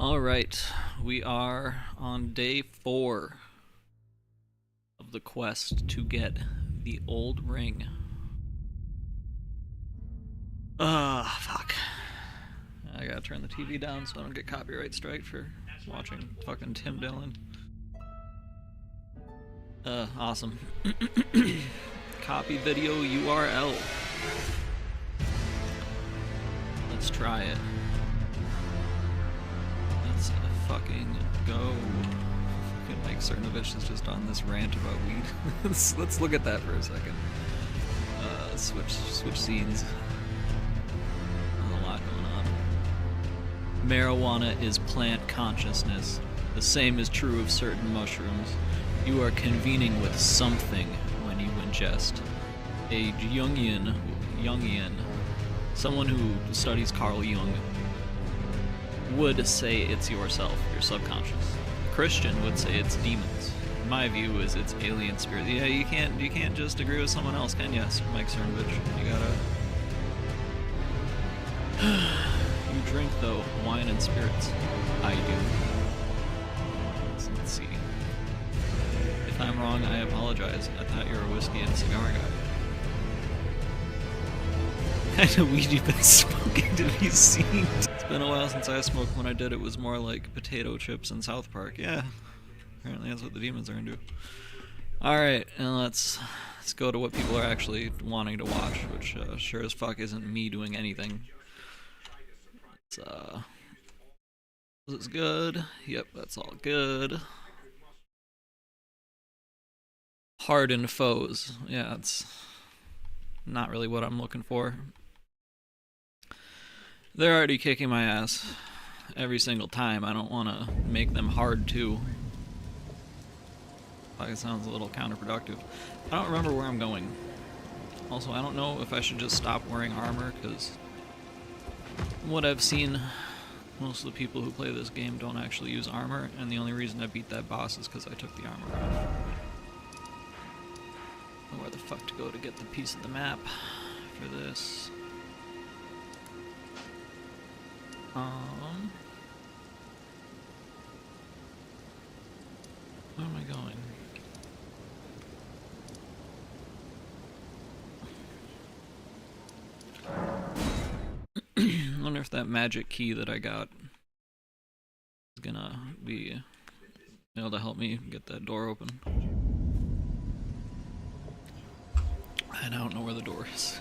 Alright, we are on day 4 of the quest to get the old ring. Fuck. I gotta turn the TV down so I don't get copyright strike for watching fucking Tim Dillon. Awesome. Copy video URL. Let's try it. Let's fucking go. Fucking Mike Cernovich is just on this rant about weed. let's look at that for a second. Switch scenes. There's a lot going on. Marijuana is plant consciousness. The same is true of certain mushrooms. You are convening with something when you ingest. A Jungian, someone who studies Carl Jung, would say it's yourself, your subconscious. Christian would say it's demons. My view is it's alien spirit. Yeah, you can't just agree with someone else, can you, Mike Cernovich? You gotta. You drink though wine and spirits. I do. Let's see. If I'm wrong, I apologize. I thought you were a whiskey and cigar guy. What kind of weed you've been smoking to be seen? It's been a while since I smoked. When I did, it was more like potato chips in South Park. Yeah, apparently that's what the demons are into. Alright, and let's go to what people are actually wanting to watch, which sure as fuck isn't me doing anything. This is good. Yep, that's all good. Hardened foes. Yeah, it's not really what I'm looking for. They're already kicking my ass every single time. I don't want to make them hard too. Like, it sounds a little counterproductive. I don't remember where I'm going. Also, I don't know if I should just stop wearing armor, because what I've seen, most of the people who play this game don't actually use armor, and the only reason I beat that boss is because I took the armor off. Where the fuck to go to get the piece of the map for this? Where am I going? I wonder if that magic key that I got is gonna be able to help me get that door open. I don't know where the door is.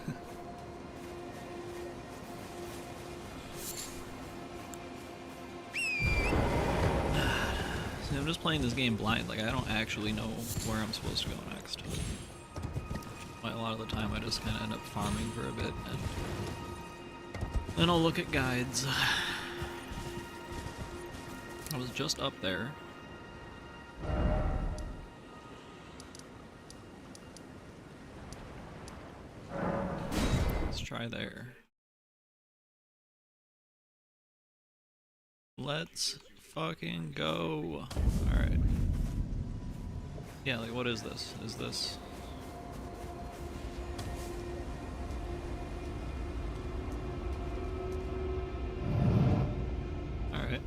See, I'm just playing this game blind. Like, I don't actually know where I'm supposed to go next. A lot of the time I just kind of end up farming for a bit, and then I'll look at guides. I was just up there. Let's try there. Let's fucking go. Alright. Yeah, like, what is this? Is this... Alright.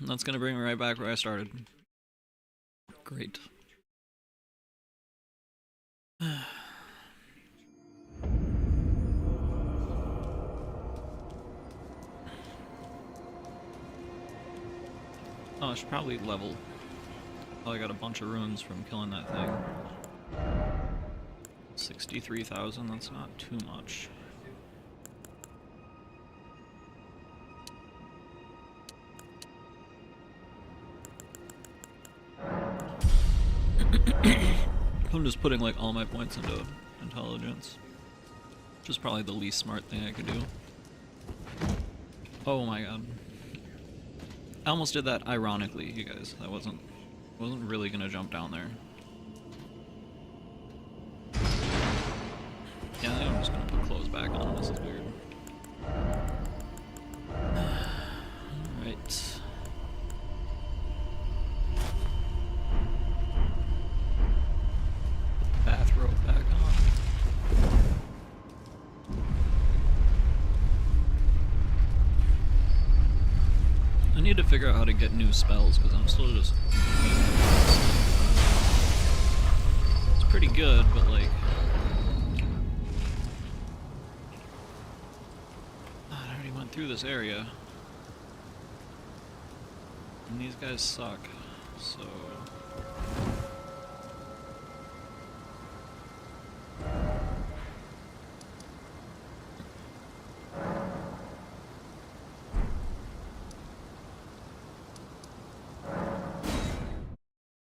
That's gonna bring me right back where I started. Great. Oh, I should probably level. Oh, I got a bunch of runes from killing that thing. 63,000, that's not too much. I'm just putting like all my points into intelligence, which is probably the least smart thing I could do. Oh my god. I almost did that ironically, you guys. I wasn't really gonna jump down there. Yeah, I think I'm just gonna put clothes back on. This is weird. Alright. Bathrobe back on. need to figure out how to get new spells, because I'm still just... It's pretty good, but like... I already went through this area. And these guys suck, so...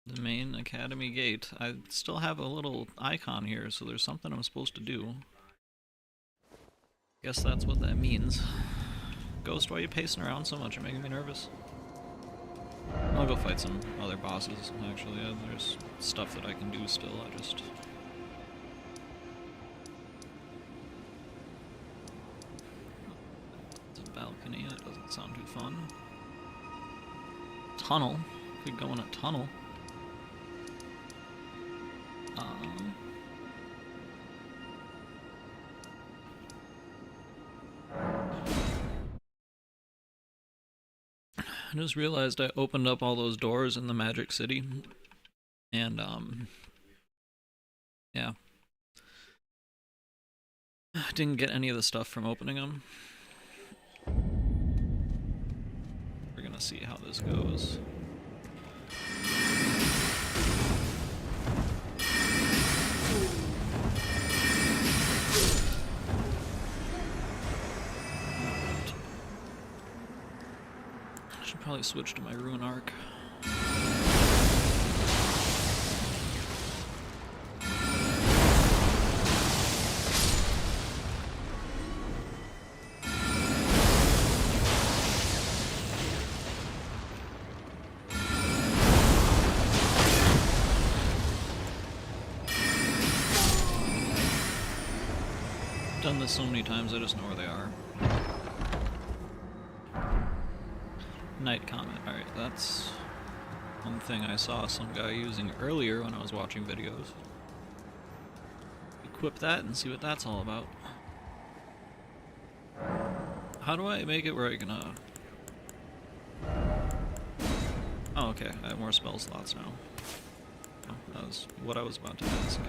The main academy gate. I still have a little icon here, so there's something I'm supposed to do. Guess that's what that means. Ghost, why are you pacing around so much? You're making me nervous. I'll go fight some other bosses, actually. There's stuff that I can do still, I just... It's a balcony, that doesn't sound too fun. Tunnel. Could go in a tunnel. I just realized I opened up all those doors in the Magic City, and yeah, didn't get any of the stuff from opening them. We're gonna see how this goes. Should probably switch to my Rune Arc. Done this so many times, I just know where they are. Night Comet. Alright, that's one thing I saw some guy using earlier when I was watching videos. Equip that and see what that's all about. How do I make it where I can, Oh, okay, I have more spell slots now. Oh, that was what I was about to ask.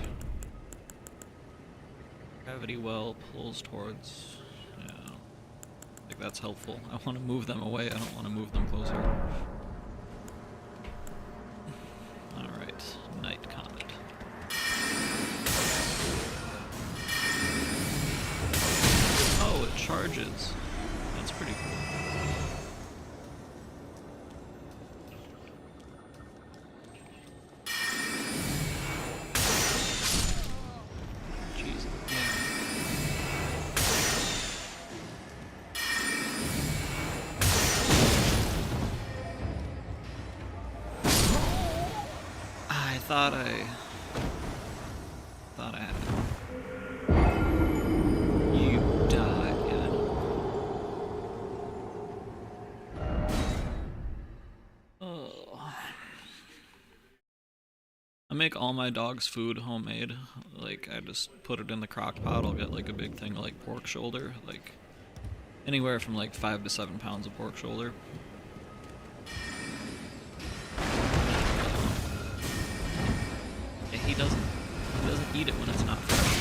Gravity well pulls towards... yeah. I think that's helpful. I want to move them away, I don't want to move them closer. Alright, Night Comet. Oh, it charges. That's pretty cool. Thought I had it. You die again. Oh. I make all my dog's food homemade. Like, I just put it in the crock pot. I'll get like a big thing of like pork shoulder. Like, anywhere from like 5 to 7 pounds of pork shoulder. He doesn't eat it when it's not fresh.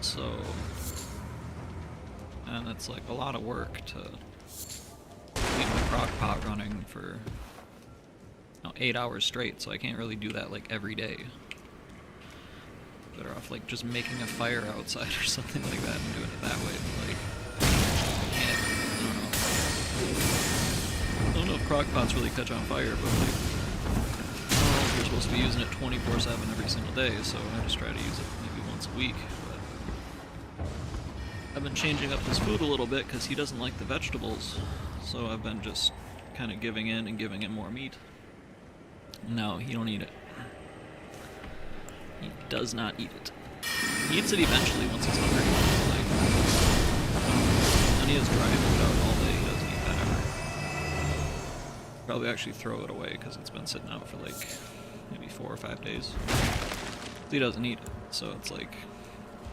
So, and it's like a lot of work to keep the crock pot running for 8 hours straight, so I can't really do that like every day. Better off like just making a fire outside or something like that and doing it that way. Like, I don't know if crockpots really catch on fire, but like, you're supposed to be using it 24/7 every single day, so I just try to use it maybe once a week. But I've been changing up his food a little bit because he doesn't like the vegetables, so I've been just kind of giving in and giving him more meat. No, he don't eat it. He does not eat it. He eats it eventually once he's hungry. Like, and he has dry food out all day. He doesn't eat that ever. Probably actually throw it away because it's been sitting out for like maybe 4 or 5 days. He doesn't eat it, so it's like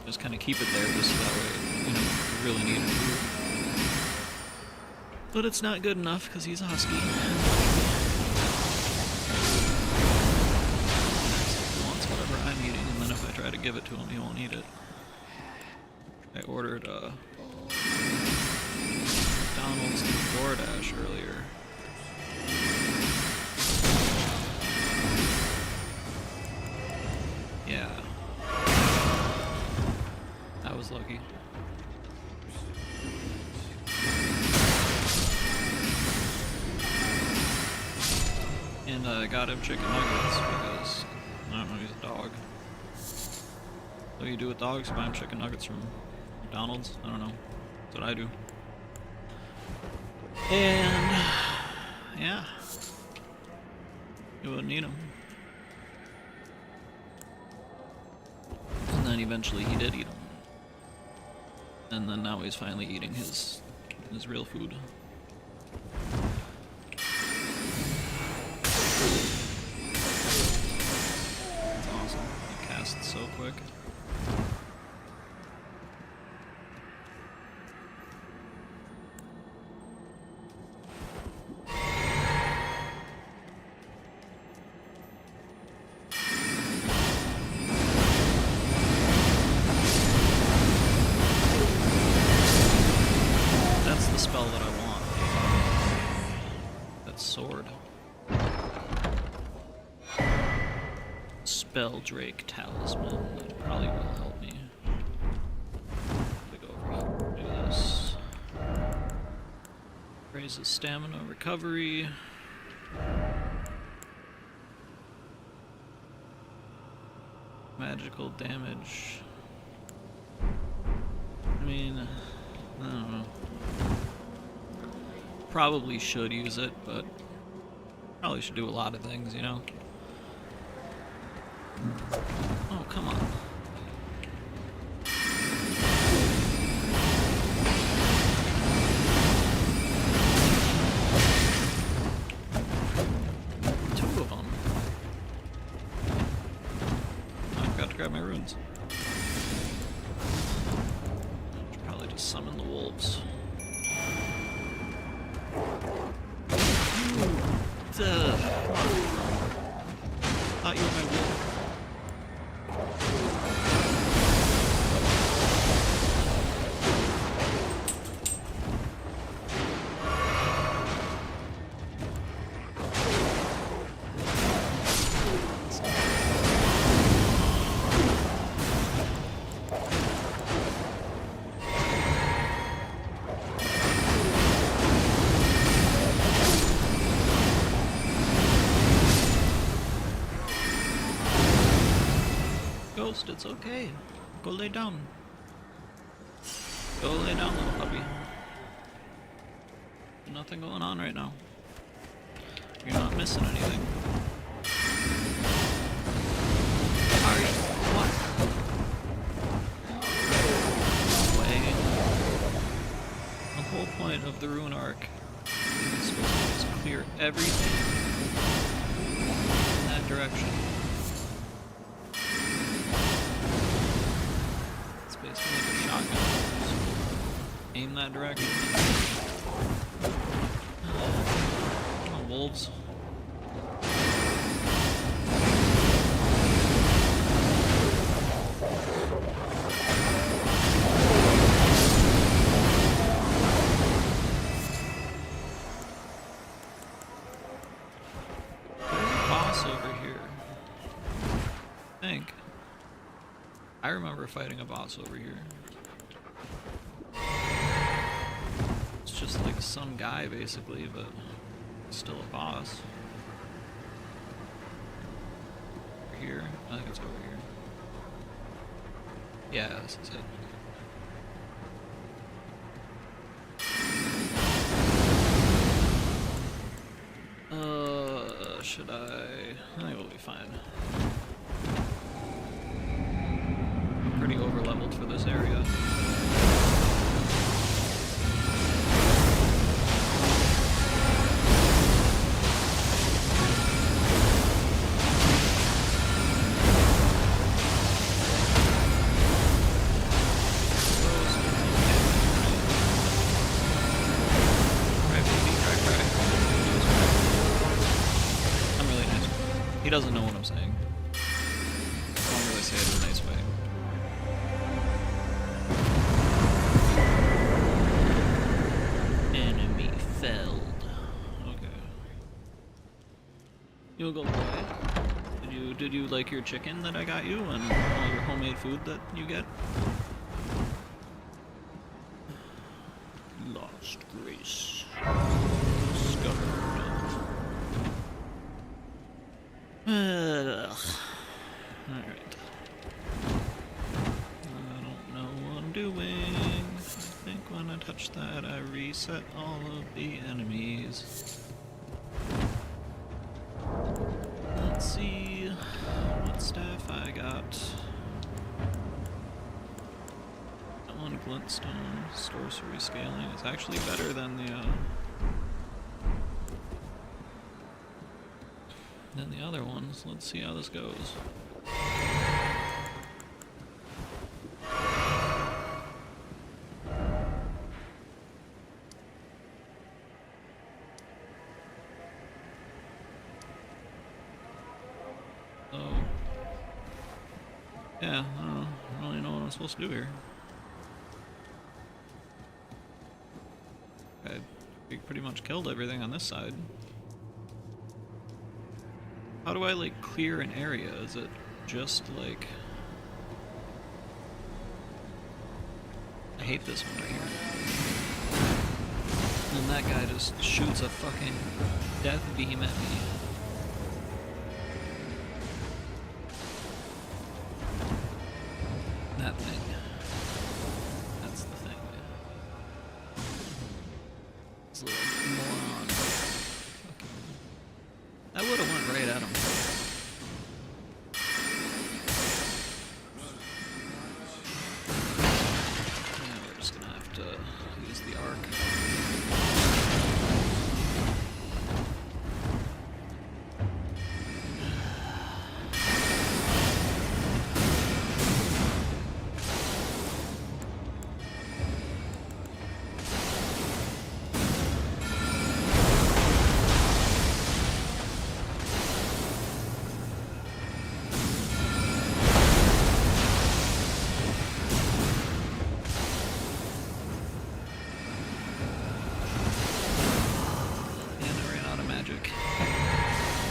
Just kind of keep it there just so that way, you know, you really need it. But it's not good enough because he's a husky. He wants whatever I'm eating, and then if I try to give it to him, he won't eat it. I ordered McDonald's through DoorDash earlier. Yeah. I was lucky. And I got him chicken nuggets because, I don't know, he's a dog. What do you do with dogs? Buy him chicken nuggets from McDonald's? I don't know. That's what I do. And, yeah. He wouldn't eat them. And then eventually he did eat them. And then now he's finally eating his real food. That's awesome. He casts so quick. Spell that I want. That sword. Spell Drake Talisman. That probably will help me. Go over here. Do this. Raises stamina recovery. Magical damage. I mean, I don't know. Probably should use it, but probably should do a lot of things, you know? Oh, come on. Two of them. I forgot to grab my runes. Should probably just summon the wolves. Thought you were my wolf. Ghost, it's okay. Go lay down. Go lay down, little puppy. Nothing going on right now. You're not missing anything. Alright, what? Way. The whole point of the rune arc is supposed to just clear everything in that direction. Basically like a shotgun. Just aim that direction. Oh, wolves. There's a boss over here. I think. I remember fighting a boss over here. It's just like some guy basically, but still a boss. Over here? I think it's over here. Yeah, this is it. Should I think we'll be fine. Pretty over leveled for this area. He doesn't know what I'm saying. As long as I say it in a nice way. Enemy felled. Okay. You'll go quiet. Did you like your chicken that I got you and all your homemade food that you get? Lost grace. Discovered. Alright. I don't know what I'm doing. I think when I touch that I reset all of the enemies. Let's see what staff I got. That one glintstone sorcery scaling is actually better than the other ones. Let's see how this goes. Yeah, I don't really know what I'm supposed to do here. We pretty much killed everything on this side. How do I, like, clear an area? Is it just, like... I hate this one right here. And that guy just shoots a fucking death beam at me. That thing. That's the thing. This little moron. Fucking... That would've went right at him. Yeah, we're just gonna have to use the arc.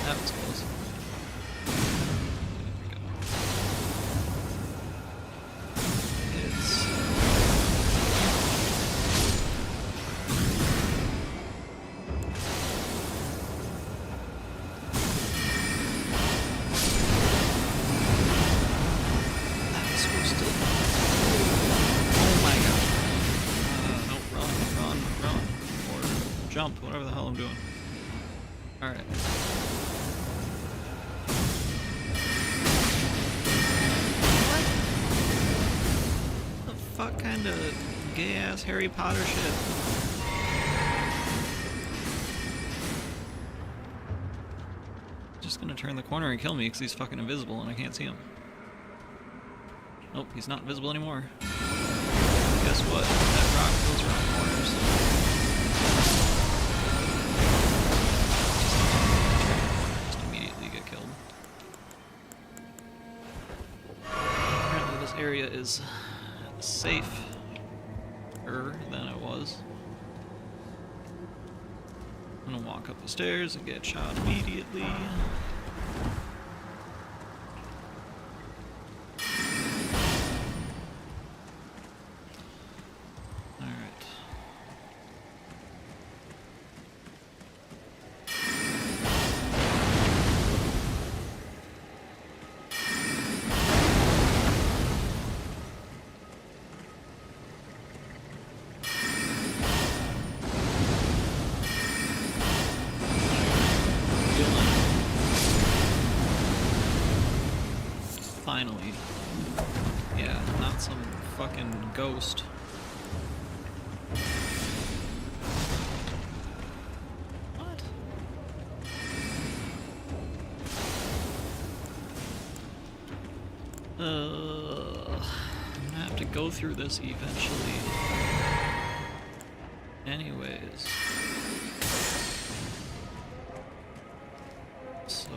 That was close. There we go. It's... That was supposed to... Oh my god. No, run. Or jump, whatever the hell I'm doing. Alright. What the fuck kind of gay-ass Harry Potter shit? Just gonna turn the corner and kill me because he's fucking invisible and I can't see him. Nope, he's not invisible anymore. Guess what? That rock goes around corners. Area is safer than it was. I'm gonna walk up the stairs and get shot immediately. Finally. Yeah, not some fucking ghost. What? I'm gonna have to go through this eventually. Anyways. So...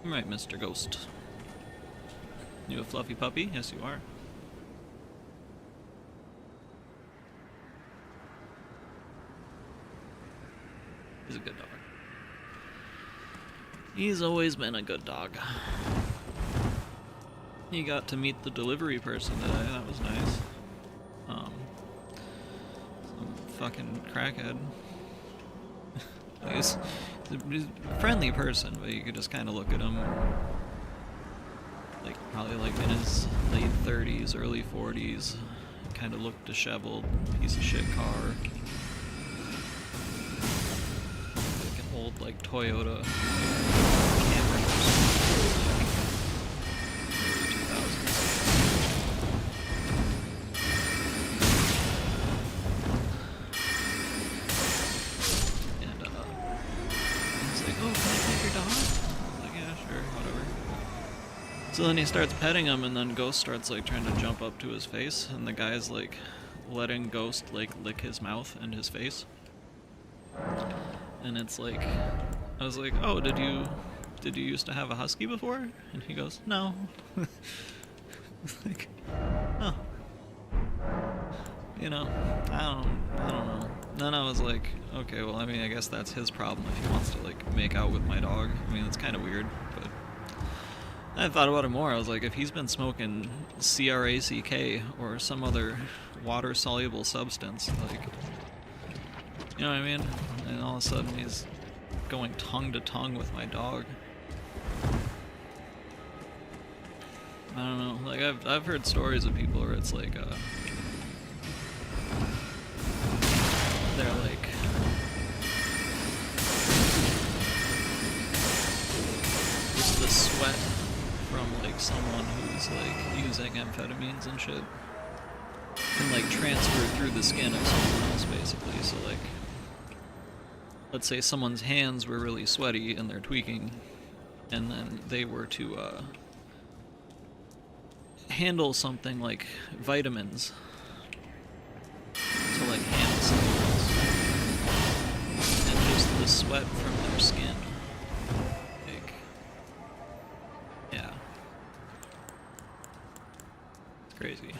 Right, Mr. Ghost. You a fluffy puppy? Yes, you are. He's a good dog. He's always been a good dog. He got to meet the delivery person today, that was nice. Some fucking crackhead. He's a friendly person, but you could just kind of look at him, like, probably like in his late 30s, early 40s, kind of looked disheveled, piece of shit car. Like an old, like, Toyota Camry or something, like, early 2000s. So then he starts petting him, and then Ghost starts like trying to jump up to his face, and the guy's like letting Ghost like lick his mouth and his face. And it's like, I was like, oh, did you used to have a husky before? And he goes, no. Like, oh, you know, I don't know. Then I was like, okay, well, I mean, I guess that's his problem if he wants to like make out with my dog. I mean, it's kind of weird, but. I thought about it more. I was like, if he's been smoking CRACK or some other water-soluble substance, like, you know what I mean? And all of a sudden he's going tongue to tongue with my dog. I don't know. Like, I've heard stories of people where it's like, they're like, just the sweat from like someone who's like using amphetamines and shit can like transfer through the skin of someone else, basically. So like, let's say someone's hands were really sweaty and they're tweaking, and then they were to handle something like vitamins to like handle something else, and just the sweat from their skin. Crazy.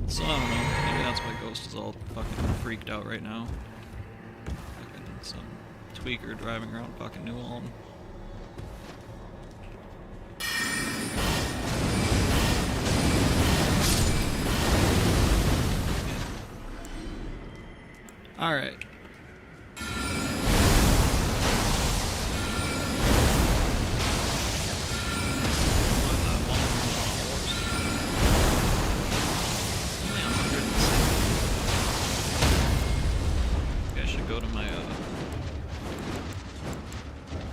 So I don't know, maybe that's why Ghost is all fucking freaked out right now. Fucking some tweaker driving around fucking New Ulm. Alright. Go to my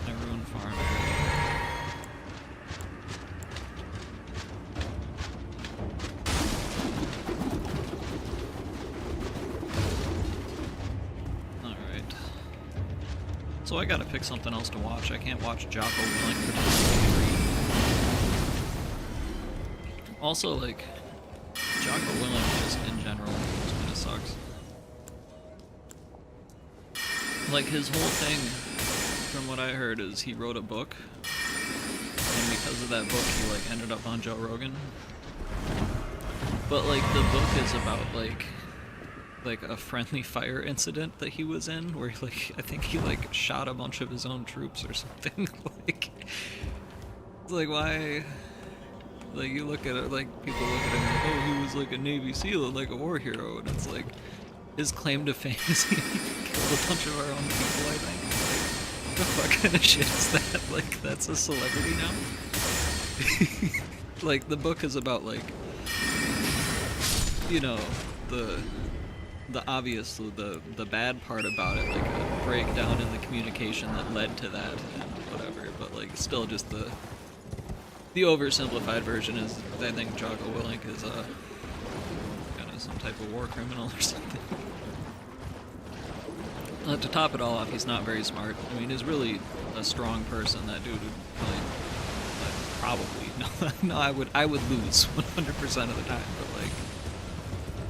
ruined farm area. Alright. So I gotta pick something else to watch. I can't watch Jocko Willink pretend to be. Also, like, Jocko Willink just in general just kinda sucks. Like, his whole thing, from what I heard, is he wrote a book, and because of that book, he, like, ended up on Joe Rogan. But, like, the book is about, like a friendly fire incident that he was in, where, like, I think he, like, shot a bunch of his own troops or something. Like, it's like, why? Like, you look at it, like, people look at him like, oh, he was, like, a Navy SEAL, like, a war hero, and it's like, his claim to fame is he killed a bunch of our own people, I think. Like, what the fuck kind of shit is that? Like, that's a celebrity now? Like, the book is about, like, you know, the obvious, the bad part about it, like a breakdown in the communication that led to that and whatever, but, like, still just the oversimplified version is, I think Jocko Willink is, kind of some type of war criminal or something. To top it all off, he's not very smart. I mean, he's really a strong person. That dude would probably no, I would lose 100% of the time. But like,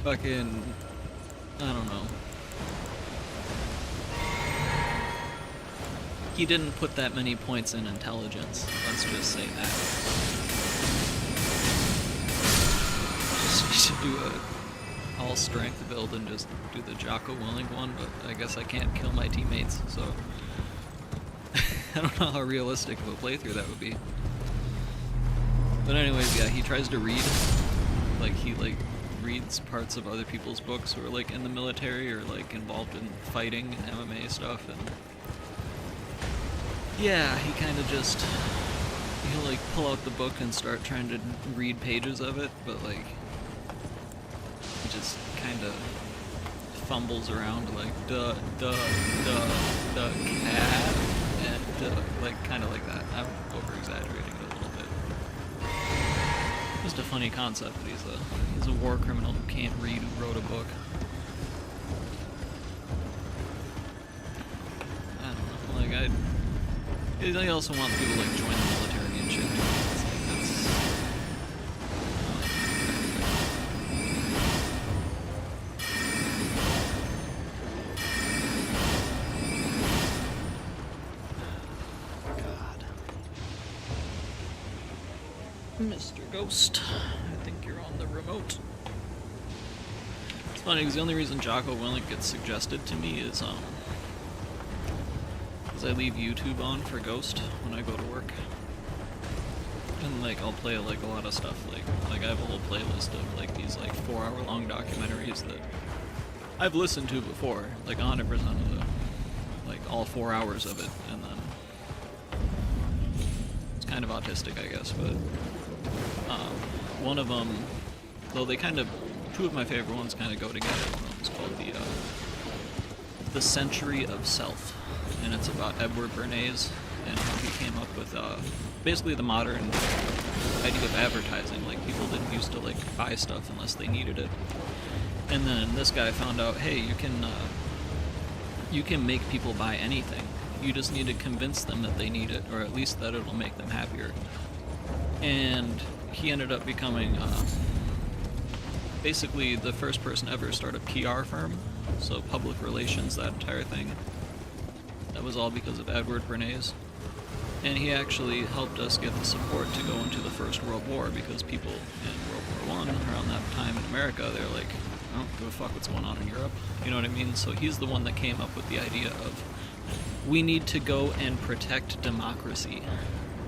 fucking, I don't know. He didn't put that many points in intelligence, let's just say that. Just should do a all strength build and just do the Jocko Willink one, but I guess I can't kill my teammates, so I don't know how realistic of a playthrough that would be. But anyways, yeah, he tries to read, like he reads parts of other people's books who are like in the military or like involved in fighting and MMA stuff, and yeah, he kind of just, he'll like pull out the book and start trying to read pages of it, but like he just kind of fumbles around like duh cat and like kind of like that. I'm over exaggerating it a little bit. Just a funny concept that he's a war criminal who can't read, who wrote a book. I don't know, like I also want people to like join the military and shit. It's like that's God. Mr. Ghost, I think you're on the remote. It's funny because the only reason Jocko Willink gets suggested to me is I leave YouTube on for Ghost when I go to work, and like I'll play like a lot of stuff, like I have a whole playlist of like these like 4-hour-long documentaries that I've listened to before, like 100% of them, like all 4 hours of it, and then it's kind of autistic, I guess, but one of them, though they kind of, two of my favorite ones kind of go together. One of them is called the Century of Self. And it's about Edward Bernays and how he came up with basically the modern idea of advertising. Like people didn't used to like buy stuff unless they needed it, and then this guy found out, hey, you can make people buy anything. You just need to convince them that they need it, or at least that it'll make them happier. And he ended up becoming basically the first person ever to start a PR firm, so public relations, that entire thing. That was all because of Edward Bernays. And he actually helped us get the support to go into the First World War, because people in World War I, around that time in America, they're like, I don't give a fuck what's going on in Europe. You know what I mean? So he's the one that came up with the idea of, we need to go and protect democracy.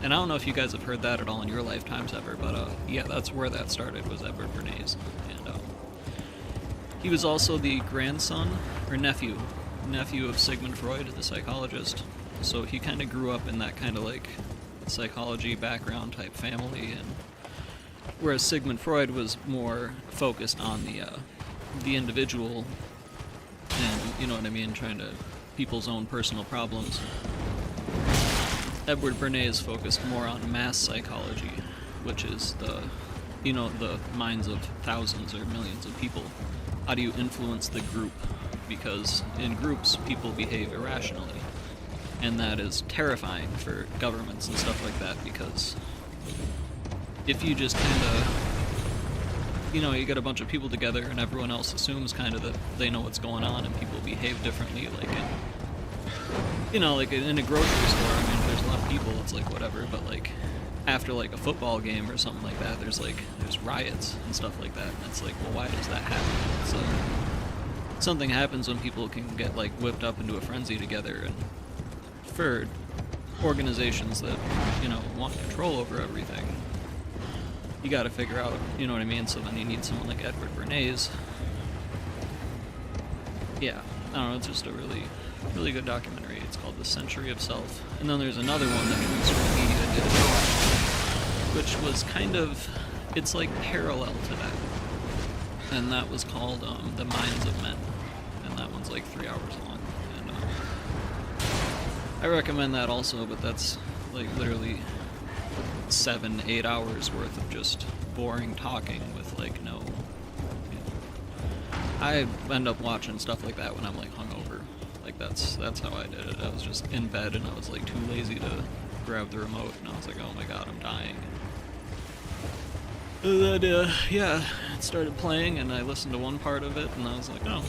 And I don't know if you guys have heard that at all in your lifetimes ever, but yeah, that's where that started, was Edward Bernays. And he was also the grandson, or nephew of Sigmund Freud, the psychologist. So he kind of grew up in that kind of like psychology background type family, and whereas Sigmund Freud was more focused on the individual, and you know what I mean, trying to people's own personal problems. Edward Bernays focused more on mass psychology, which is the minds of thousands or millions of people. How do you influence the group? Because in groups, people behave irrationally. And that is terrifying for governments and stuff like that, because if you just kind of, you get a bunch of people together and everyone else assumes kind of that they know what's going on, and people behave differently, like in a grocery store, I mean, if there's a lot of people, it's like whatever, but like after like a football game or something like that, there's riots and stuff like that, and it's like, well, why does that happen? So something happens when people can get like whipped up into a frenzy together, and for organizations that want control over everything, you got to figure out, you know what I mean? So then you need someone like Edward Bernays. Yeah, I don't know, it's just a really, really good documentary. It's called The Century of Self. And then there's another one that Mainstream Media did, which was kind of, it's like parallel to that. And that was called The Minds of Men. And that one's like 3 hours long. And I recommend that also, but that's like literally 7-8 hours worth of just boring talking with like no. I end up watching stuff like that when I'm like hungover. Like that's how I did it. I was just in bed and I was like too lazy to grab the remote, and I was like, oh my god, I'm dying. Yeah, it started playing, and I listened to one part of it, and I was like, oh.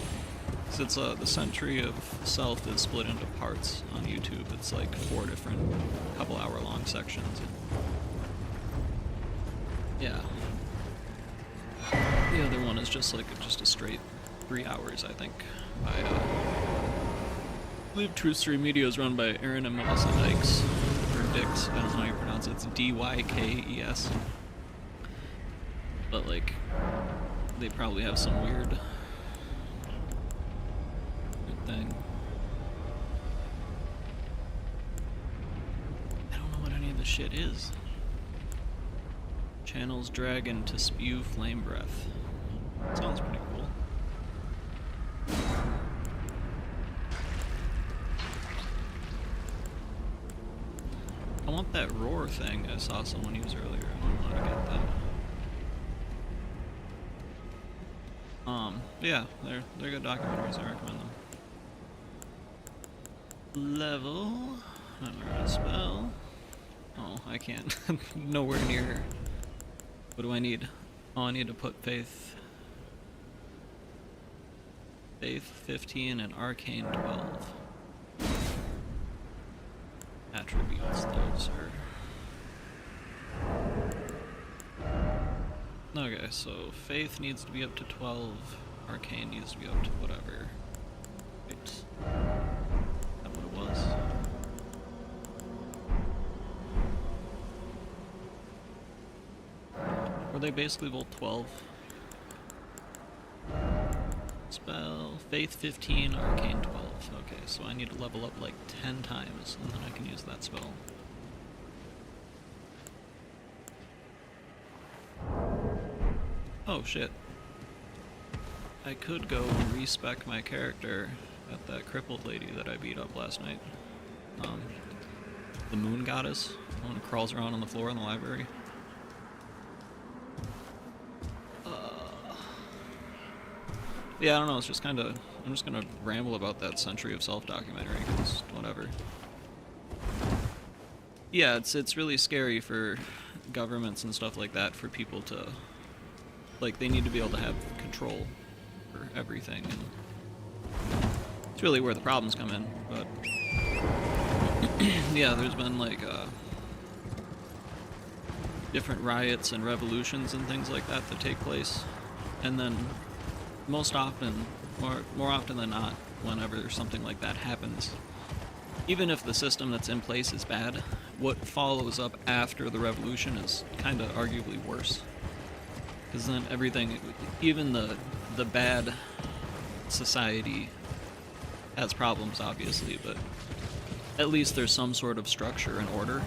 So it's the Century of Self is split into parts on YouTube. It's like 4 different, couple-hour-long sections. Yeah. The other one is just like just a straight 3 hours, I think. I believe True Stream Media is run by Aaron and Melissa Dykes, or Dix. I don't know how you pronounce it. It's Dykes. But like, they probably have some weird thing. I don't know what any of this shit is. Channels dragon to spew flame breath. Sounds pretty cool. I want that roar thing I saw someone use earlier. I want to get that. Yeah, they're good documentaries. I recommend them. Level. Not a spell. Oh, I can't. Nowhere near. What do I need? Oh, I need to put Faith 15 and Arcane 12. Attributes, those are... Okay, so Faith needs to be up to 12, Arcane needs to be up to whatever. Wait. Is that what it was? Were they basically both 12? Spell, Faith 15, Arcane 12. Okay, so I need to level up like 10 times, and then I can use that spell. Oh shit. I could go and respec my character at that crippled lady that I beat up last night. The moon goddess, the one who crawls around on the floor in the library. Yeah, I don't know, it's just kinda... I'm just gonna ramble about that Century of Self documentary, because whatever. Yeah, it's really scary for governments and stuff like that, for people to... Like, they need to be able to have control for everything, and... It's really where the problems come in, but... Yeah, there's been, like, different riots and revolutions and things like that that take place, and then... Most often, more often than not, whenever something like that happens, even if the system that's in place is bad, what follows up after the revolution is kind of arguably worse. Because then everything, even the bad society has problems, obviously, but at least there's some sort of structure and order.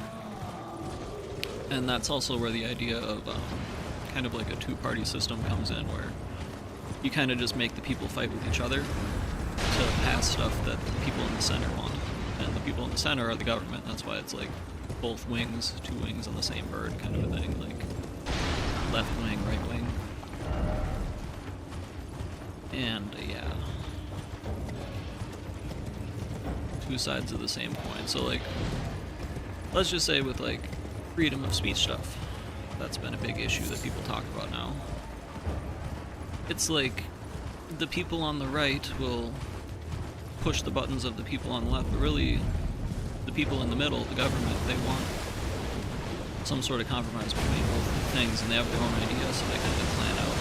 And that's also where the idea of kind of like a two-party system comes in, where you kind of just make the people fight with each other to pass stuff that the people in the center want. And the people in the center are the government. That's why it's like both wings, two wings on the same bird kind of a thing, like left wing, right wing. And yeah, two sides of the same coin. So like, let's just say with like freedom of speech stuff, that's been a big issue that people talk about now. It's like the people on the right will push the buttons of the people on the left, but really the people in the middle, the government, they want some sort of compromise between both things, and they have their own ideas, so they kind of plan out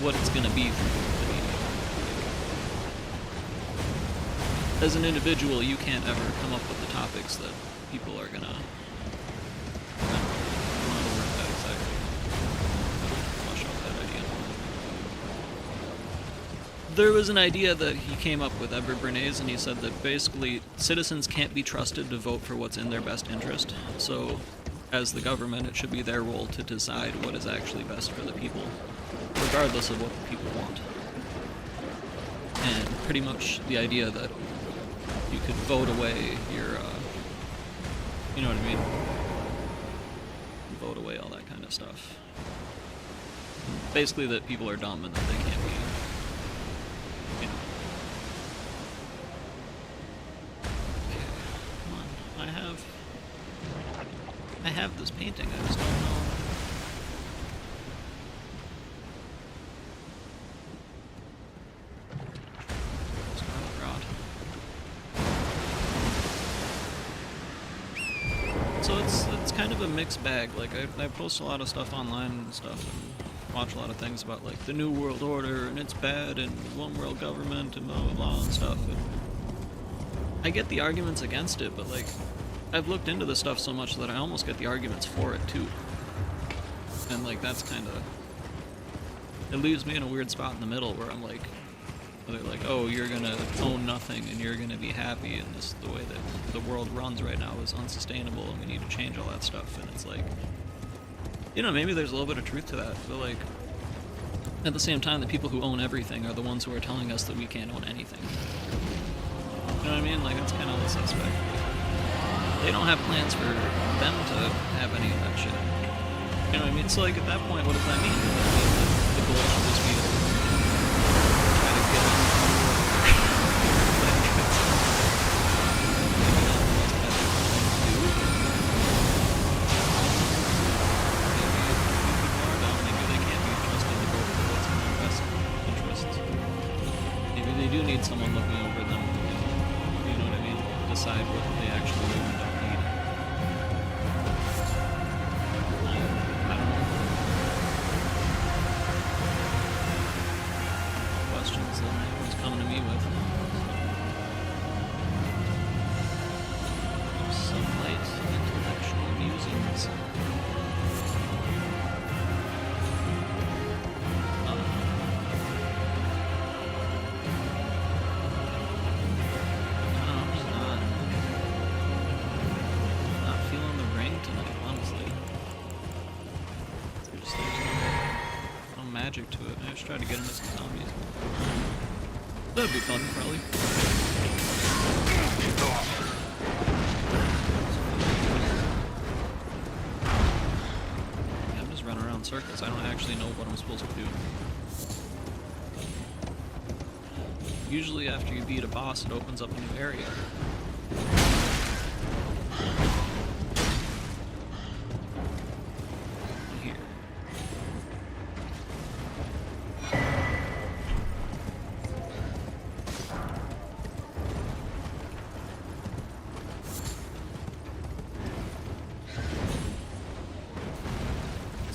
what it's going to be for the media. As an individual, you can't ever come up with the topics that people are going to... There was an idea that he came up with, Edward Bernays, and he said that basically citizens can't be trusted to vote for what's in their best interest. So, as the government, it should be their role to decide what is actually best for the people, regardless of what the people want. And pretty much the idea that you could vote away your, you know what I mean? Vote away all that kind of stuff. Basically that people are dumb and that they can't be... I have this painting, I just don't know it's kind of a mixed bag. Like I post a lot of stuff online and stuff, and watch a lot of things about like the New World Order and it's bad and one world government and blah blah blah and stuff. And I get the arguments against it, but like I've looked into this stuff so much that I almost get the arguments for it too. And like that's kind of, it leaves me in a weird spot in the middle where I'm like, they're like, oh, you're gonna own nothing and you're gonna be happy, and this the way that the world runs right now is unsustainable and we need to change all that stuff. And it's like, you know, maybe there's a little bit of truth to that, but like at the same time, the people who own everything are the ones who are telling us that we can't own anything. You know what I mean? Like that's kind of the suspect. They don't have plans for them to have any of that shit. You know what I mean? So like at that point, what does that mean? Does that mean that the goal should just be to try to get on they do need someone looking over them, you know what I mean? Decide what they actually do and don't need. I don't know. Questions that everyone's coming to me with. Some light intellectual musings. Magic to it. I just tried to get into some zombies. That'd be fun, probably. Yeah, I'm just running around in circles. I don't actually know what I'm supposed to do. Usually after you beat a boss, it opens up a new area.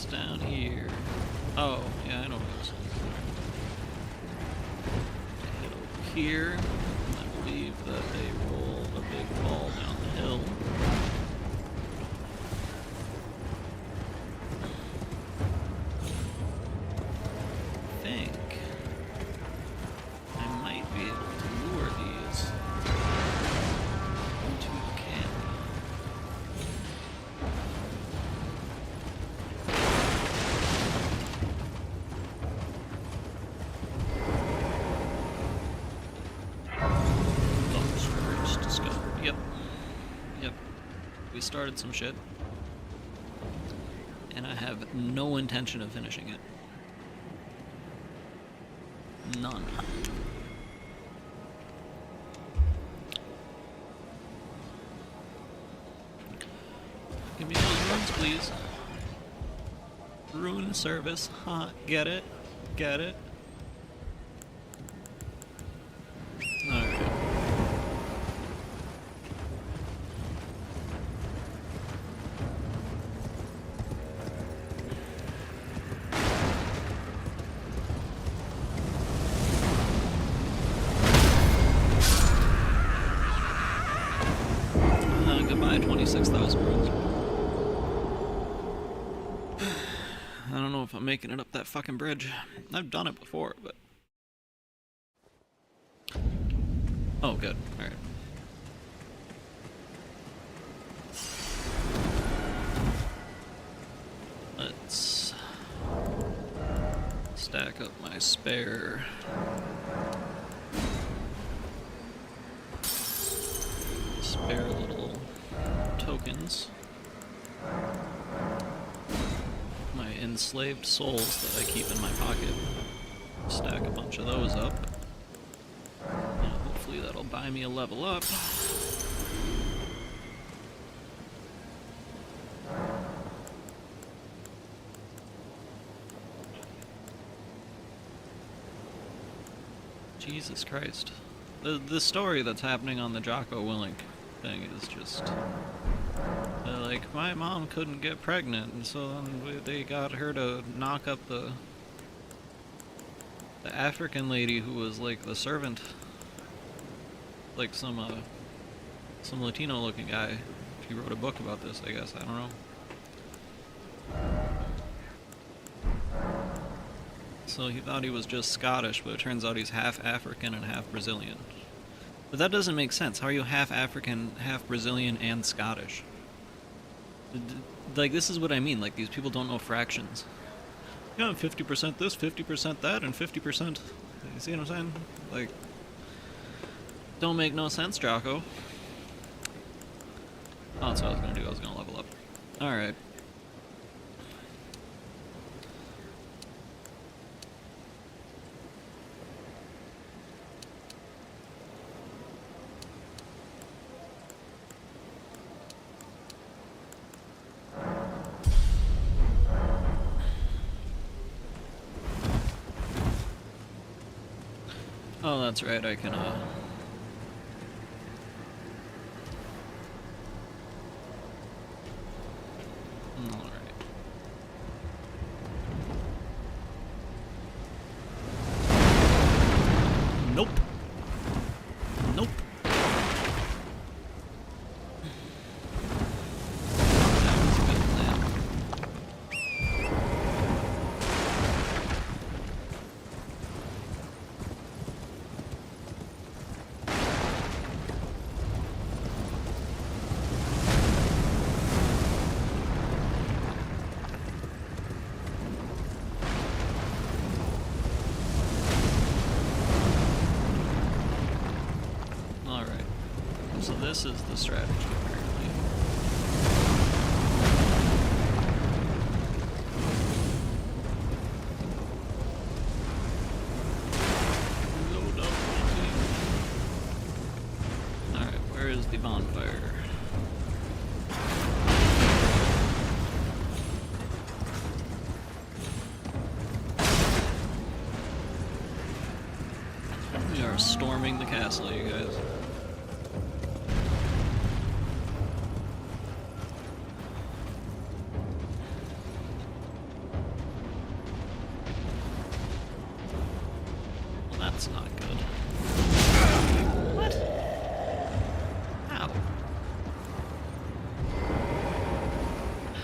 Down here. Oh, yeah, I know what it is. Head over here. I believe that they roll a big ball down the hill. I think I might be able to lure these into the camp. We started some shit, and I have no intention of finishing it. None. Give me those runes, please. Rune service, huh? Get it? Get it? Alright. Goodbye, 26,000 runes. I don't know if I'm making it up that fucking bridge. I've done it before, but... Oh, good. Alright. Let's... stack up my spare... little tokens. My enslaved souls that I keep in my pocket. Stack a bunch of those up. And hopefully that'll buy me a level up. Jesus Christ. The story that's happening on the Jocko Willink thing is just... like, my mom couldn't get pregnant, and so then they got her to knock up the African lady who was like the servant, like some Latino-looking guy. He wrote a book about this, I guess. I don't know. So he thought he was just Scottish, but it turns out he's half African and half Brazilian. But that doesn't make sense. How are you half African, half Brazilian, and Scottish? Like, this is what I mean. Like, these people don't know fractions. Yeah, 50% this, 50% that, and 50%... You see what I'm saying? Like, don't make no sense, Jocko. Oh, that's what I was gonna do. I was gonna level up. Alright. Oh, that's right, I can, Alright. Nope. Nope. That was a good plan. So this is the strategy, apparently. Load up. Alright, where is the bonfire? We are storming the castle, you guys. That's not good. What? How?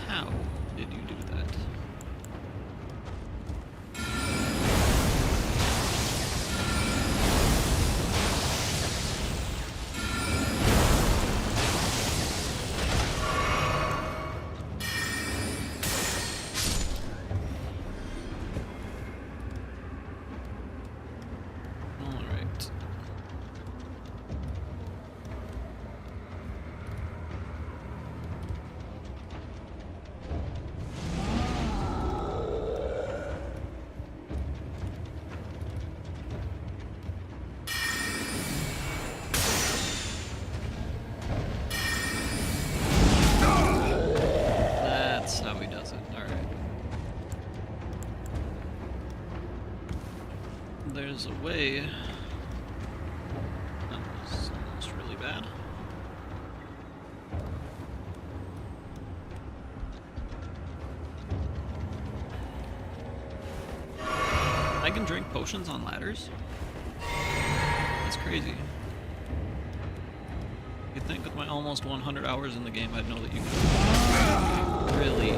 How did you do that? There's a way. That was almost really bad. I can drink potions on ladders? That's crazy. You'd think with my almost 100 hours in the game, I'd know that you can really...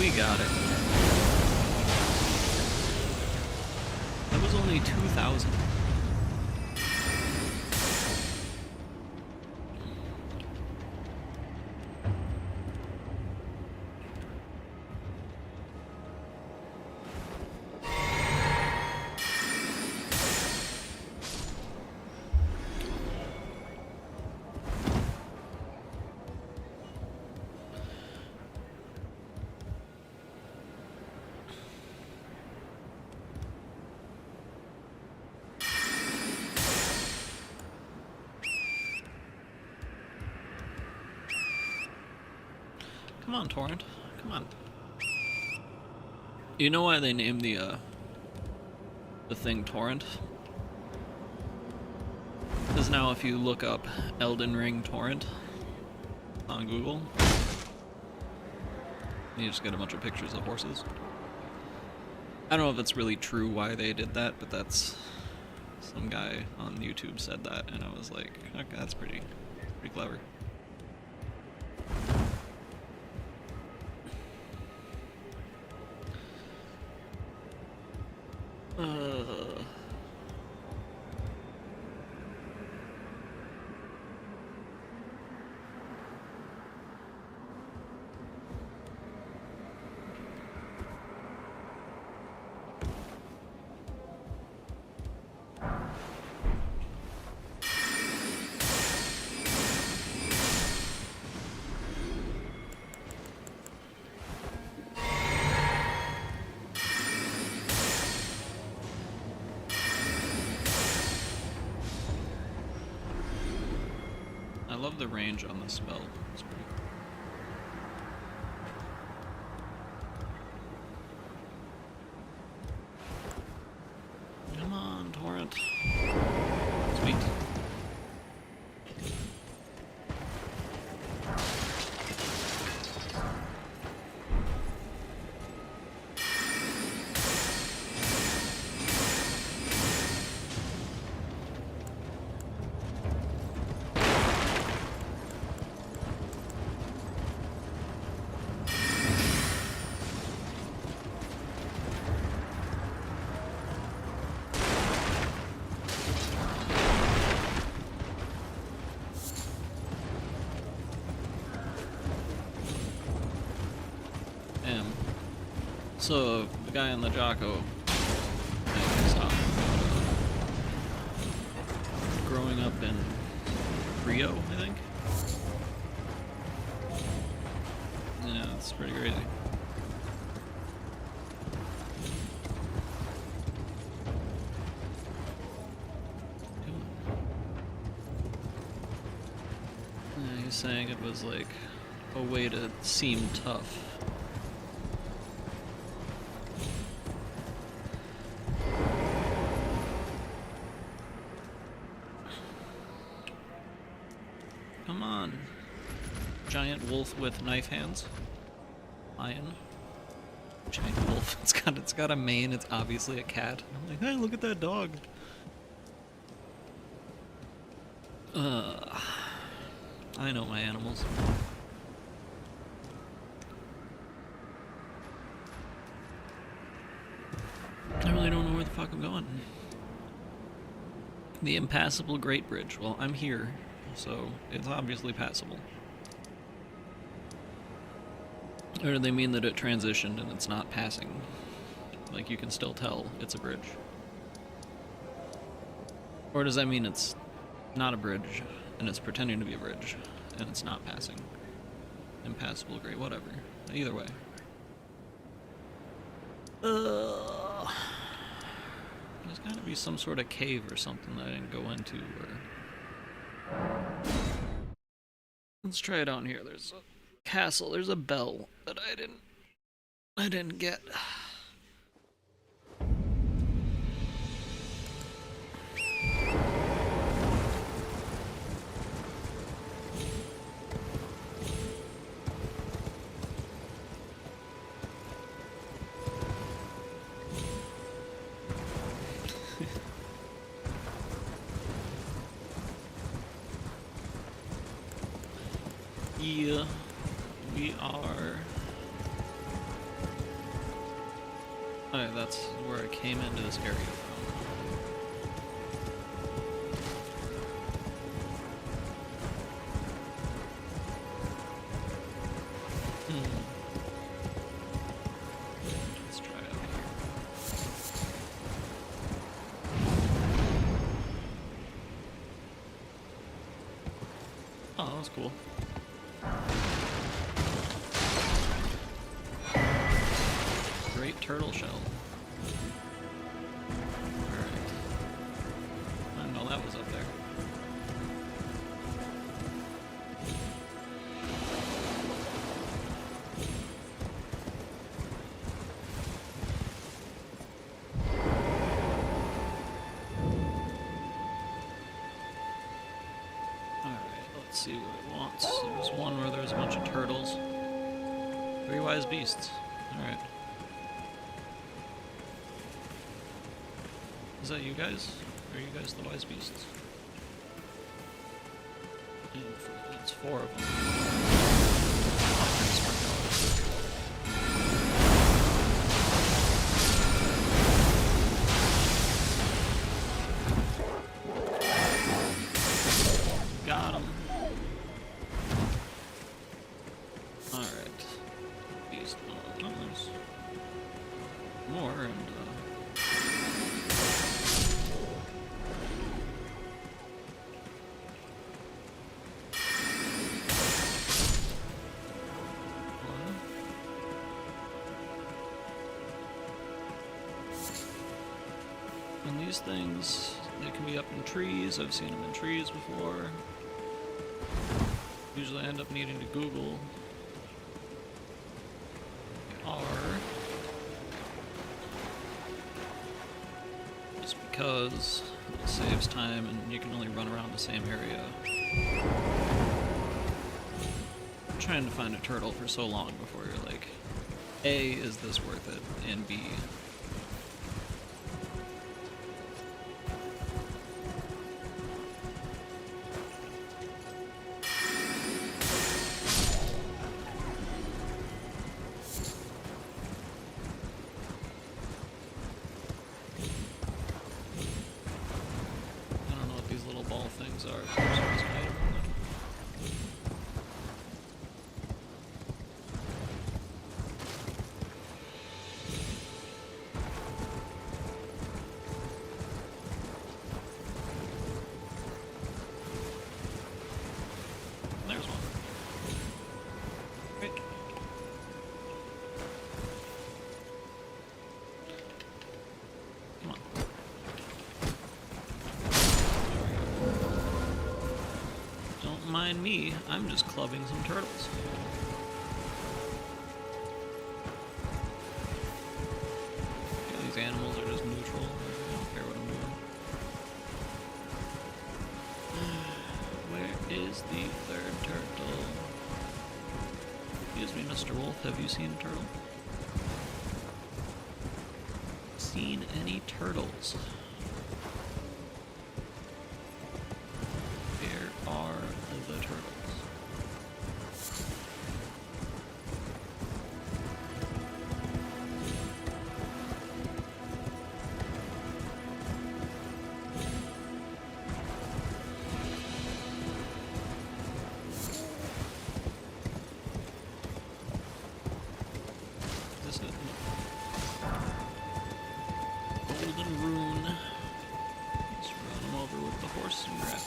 We got it. That was only 2,000. Come on, Torrent. Come on. You know why they named the thing Torrent? Because now if you look up Elden Ring Torrent on Google, you just get a bunch of pictures of horses. I don't know if it's really true why they did that, but that's... some guy on YouTube said that, and I was like, okay, that's pretty clever. I love the range on this spell. It's pretty cool. Come on, Torrent. Sweet. So, the guy on the Jocko growing up in Rio, I think? Yeah, it's pretty crazy. Yeah, he's saying it was like a way to seem tough. Come on. Giant wolf with knife hands. Lion. Giant wolf. It's got a mane, it's obviously a cat. I'm like, hey, look at that dog. I know my animals. I really don't know where the fuck I'm going. The impassable Great Bridge. Well, I'm here, so it's obviously passable. Or do they mean that it transitioned and it's not passing? Like, you can still tell it's a bridge. Or does that mean it's not a bridge, and it's pretending to be a bridge, and it's not passing? Impassable Great, whatever. Either way. There's gotta be some sort of cave or something that I didn't go into, or... Let's try it out here. There's a castle, there's a bell that I didn't get. Yeah, we are Alright, that's where I came into this area from. Let's try out here. Oh, that was cool. Great turtle shell. Alright. I didn't know that was up there. Let's see what it wants. There's one where there's a bunch of turtles. 3 wise beasts. Alright. Is that you guys? Are you guys the wise beasts? It's 4 of them. Got him. Alright. Beast. Oh, there's more, and and these things, they can be up in trees. I've seen them in trees before. Usually I end up needing to Google are, just because it saves time and you can only run around the same area. I'm trying to find a turtle for so long before you're like, A, is this worth it? And B, ball things are. There's an item on them. There's one. Great. Come on. Don't mind me, I'm just clubbing some turtles. Yeah, these animals are just neutral. I don't care what I'm doing. Where is the third turtle? Excuse me, Mr. Wolf, have you seen a turtle? Seen any turtles? Where are the turtles? Is this it? Golden rune. Let's run him over with the horse and rabbit.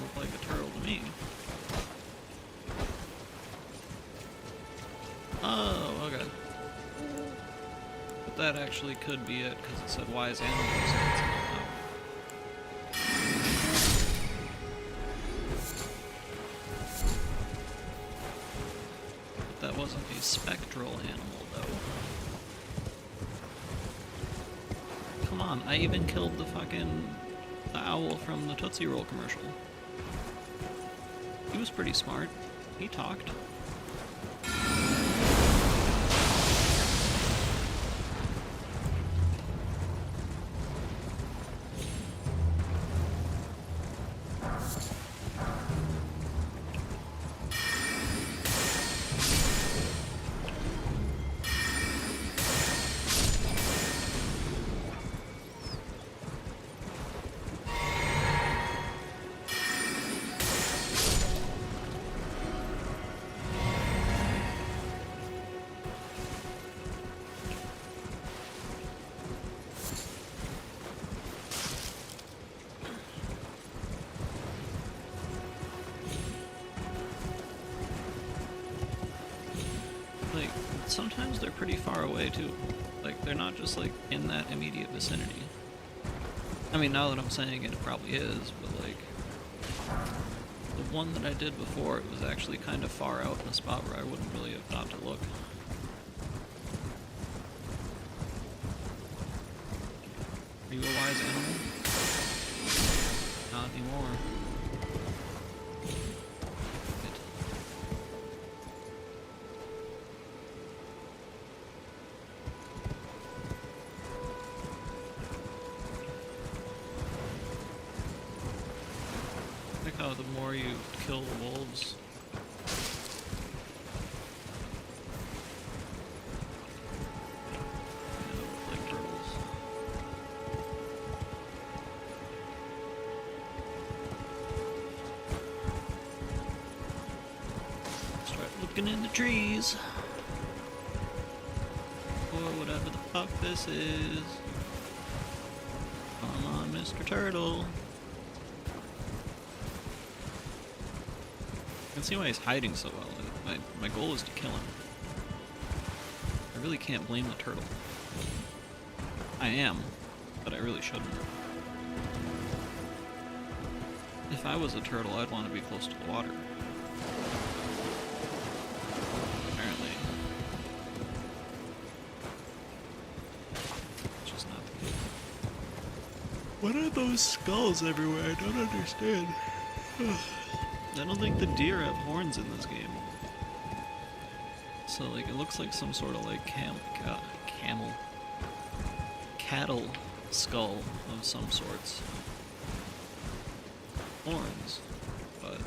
Look like a turtle to me. Oh, okay. But that actually could be it, because it said wise animals. But that wasn't a spectral animal, though. Come on, I even killed the owl from the Tootsie Roll commercial. He was pretty smart. He talked. sometimes they're pretty far away too. Like, they're not just like in that immediate vicinity. I mean, now that I'm saying it, it probably is, but like, the one that I did before, it was actually kind of far out in a spot where I wouldn't really have thought to look. Are you a wise animal? Not anymore. Like how the more you kill the wolves, like turtles. Start looking in the trees. Or whatever the fuck this is. Come on, Mr. Turtle. I can see why he's hiding so well. My goal is to kill him. I really can't blame the turtle. I am, but I really shouldn't. If I was a turtle, I'd want to be close to the water. Apparently. It's just not the case. What are those skulls everywhere? I don't understand. I don't think the deer have horns in this game. So, like, it looks like some sort of, like, cattle skull of some sorts. Horns, but...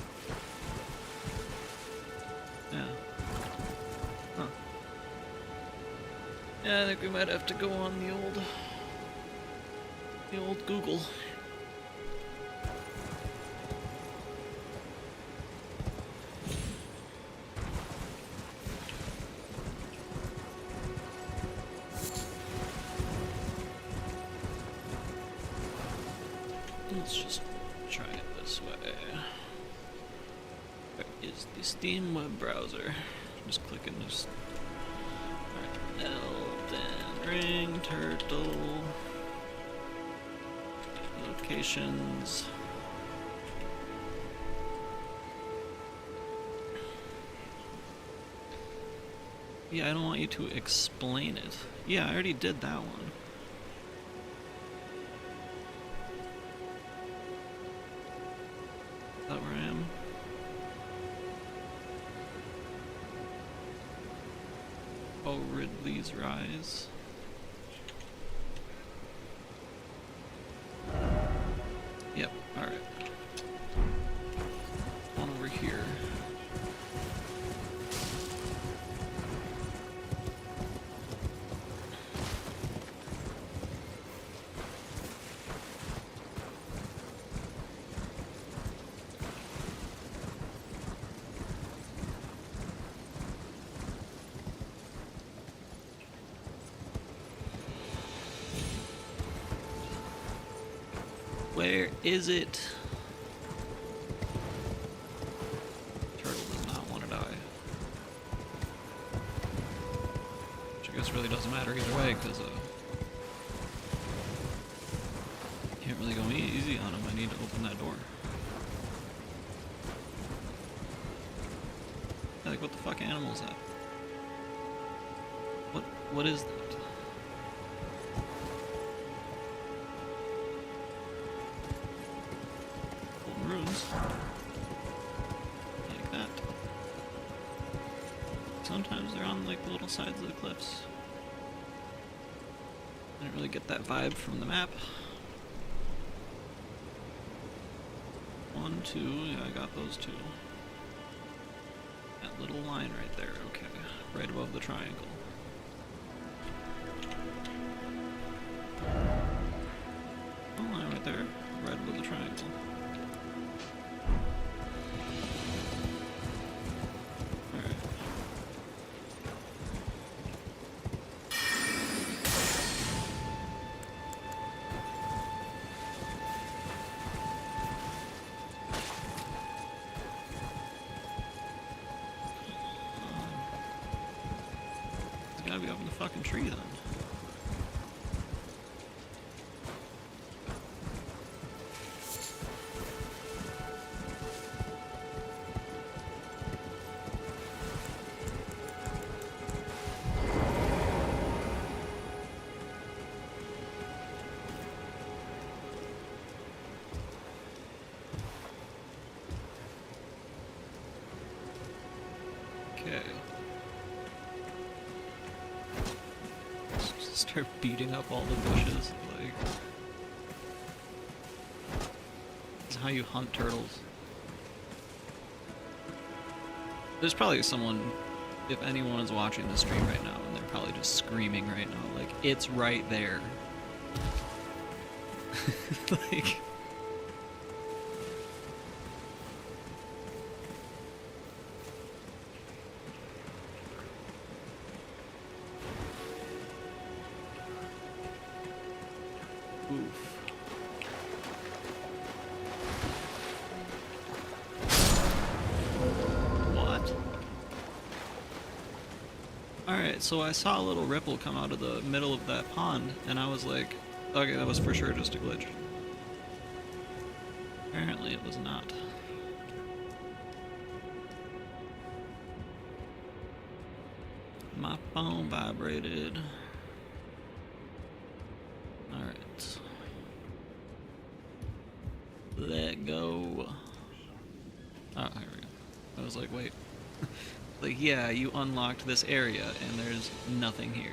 yeah. Huh. Yeah, I think we might have to go on the old Google. Let's just try it this way. Where is the Steam web browser? Just clicking this. Alright, Elden Ring, Turtle. Locations. Yeah, I don't want you to explain it. Yeah, I already did that one. Is that where I am? Oh, Ridley's Rise. Yep, alright. One over here. Where is it? Turtle does not want to die. Which I guess really doesn't matter either way, because can't really go easy on him. I need to open that door. Like, what the fuck animal is that? What is that? Runes. Like that. Sometimes they're on like the little sides of the cliffs. I didn't really get that vibe from the map. 1, 2, yeah, I got those two. That little line right there, okay. Right above the triangle. Little line right there, right above the triangle. be up in the fucking tree then. Okay. Just start beating up all the bushes, like... That's how you hunt turtles. There's probably someone, if anyone is watching the stream right now, and they're probably just screaming right now, like, it's right there. Like... Oof. What? Alright, so I saw a little ripple come out of the middle of that pond, and I was like, okay, that was for sure just a glitch. Apparently it was not. My phone vibrated. Alright. Let go. Oh, here we go. I was like, wait. Like, yeah, you unlocked this area, and there's nothing here.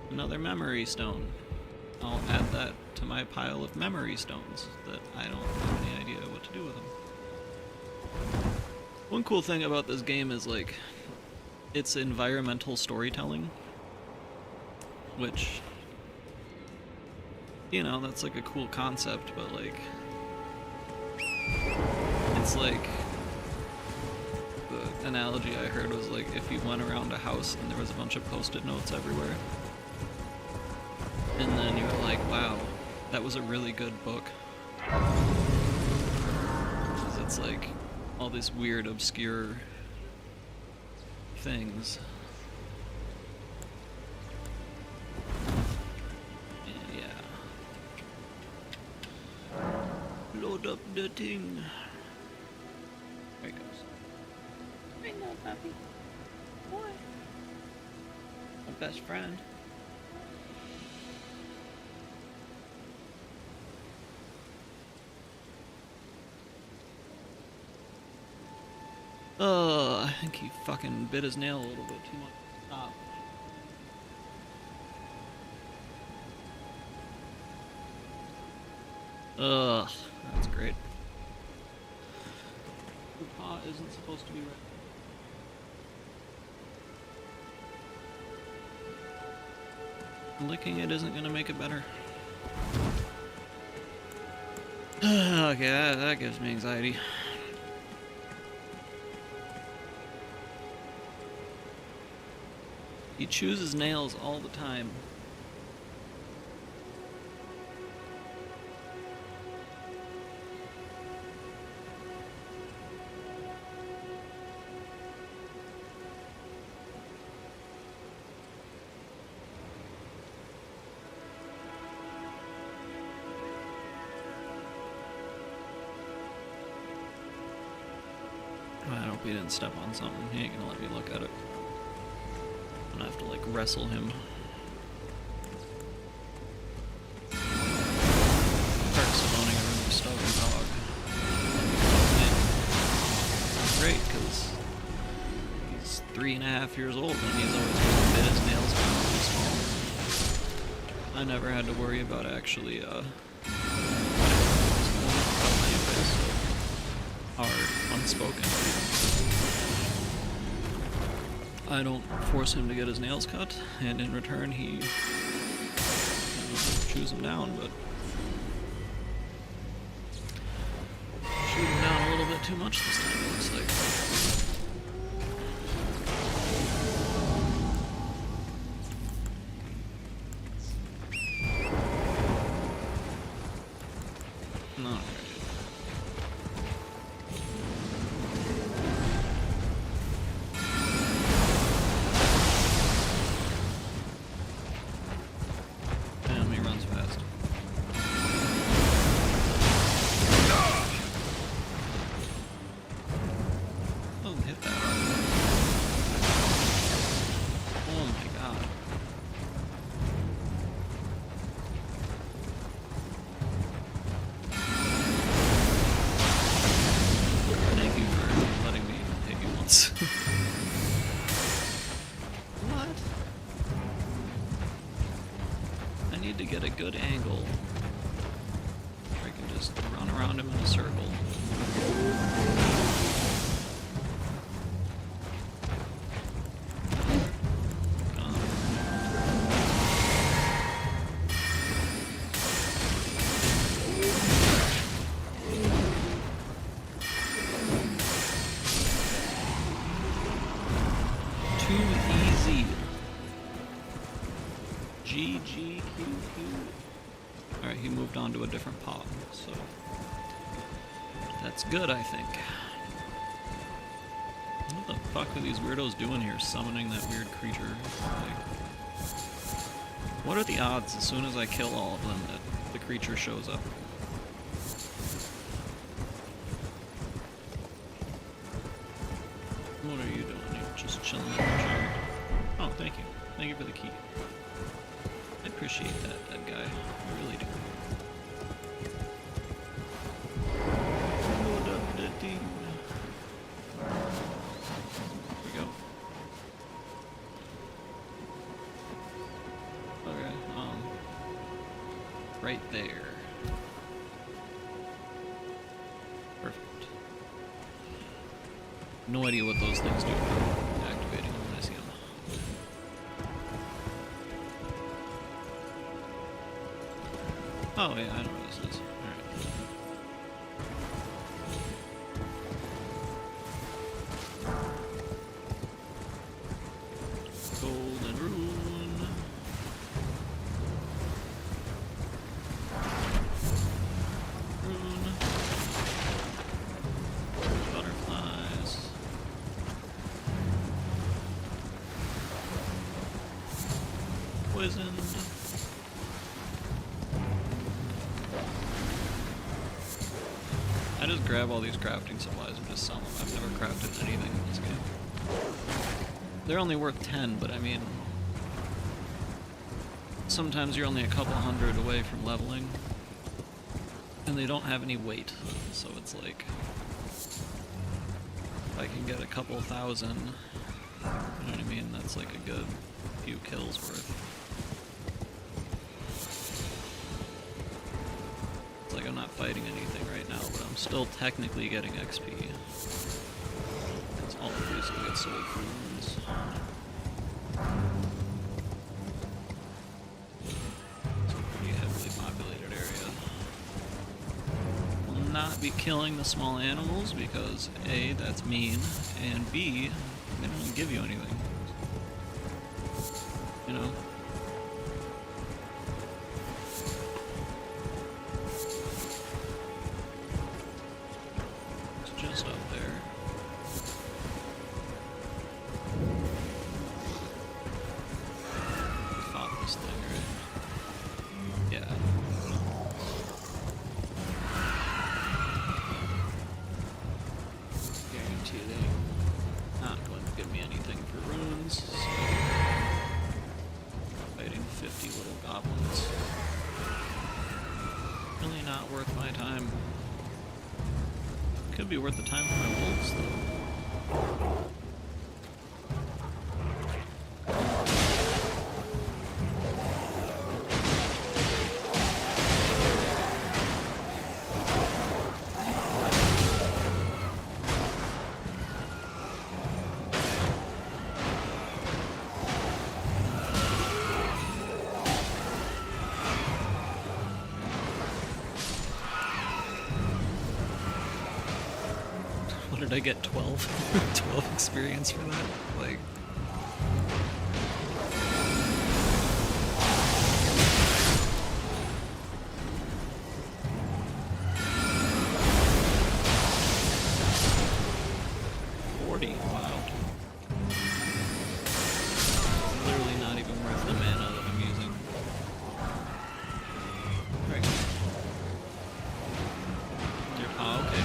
Another memory stone. I'll add that to my pile of memory stones that I don't have any idea what to do with them. One cool thing about this game is, like, it's environmental storytelling, which, you know, that's like a cool concept, but like, it's like, the analogy I heard was like if you went around a house and there was a bunch of post-it notes everywhere, and then you were like, wow, that was a really good book. Because it's like all these weird, obscure things. And yeah. Load up the thing. There it goes. Hey, little puppy. Boy. My best friend. I think he fucking bit his nail a little bit too much. Stop. Ugh, that's great. The paw isn't supposed to be right. Licking it isn't gonna make it better. Okay, that gives me anxiety. He chews his nails all the time. I hope he didn't step on something. He ain't gonna let me look at it. I'm gonna have to, like, wrestle him. Start spawning a really stubborn dog. It's great, because he's 3.5 years old and he's always bit his nails when he was small. I never had to worry about actually, hard, unspoken. I don't force him to get his nails cut, and in return he chews them down, but shoot him down a little bit too much this time, it looks like. No. need to get a good angle where I can just run around him in a circle. Alright, he moved on to a different pod, so that's good, I think. What the fuck are these weirdos doing here, summoning that weird creature? Like, what are the odds as soon as I kill all of them that the creature shows up? What are you doing? You're just chilling in the chair. Oh, thank you. Thank you for the key. I appreciate that guy. I really do. Load up the thing. Here we go. Okay, right there. Perfect. No idea what those things do. Activating them when I see them. Oh yeah, I know where this is. Alright. Golden rune. Rune. Butterflies. Poisoned. I just grab all these crafting supplies and just sell them. I've never crafted anything in this game. They're only worth 10, but I mean, sometimes you're only a couple hundred away from leveling, and they don't have any weight, so it's like, if I can get a couple thousand, you know what I mean, that's like a good few kills worth. It's like I'm not fighting anything right now, but I'm still technically getting XP. Because all of these can get sold for runes. It's a pretty heavily populated area. Will not be killing the small animals because A, that's mean, and B, they don't give you anything. You know? Just up there. Fought this thing, right? Yeah. Guarantee they not going to give me anything for runes, so fighting 50 little goblins. Really not worth my time. Could be worth the time for my wolves, though. Did I get 12? 12 experience for that? Like... wow. Literally not even worth the mana that I'm using. Right. Oh, okay.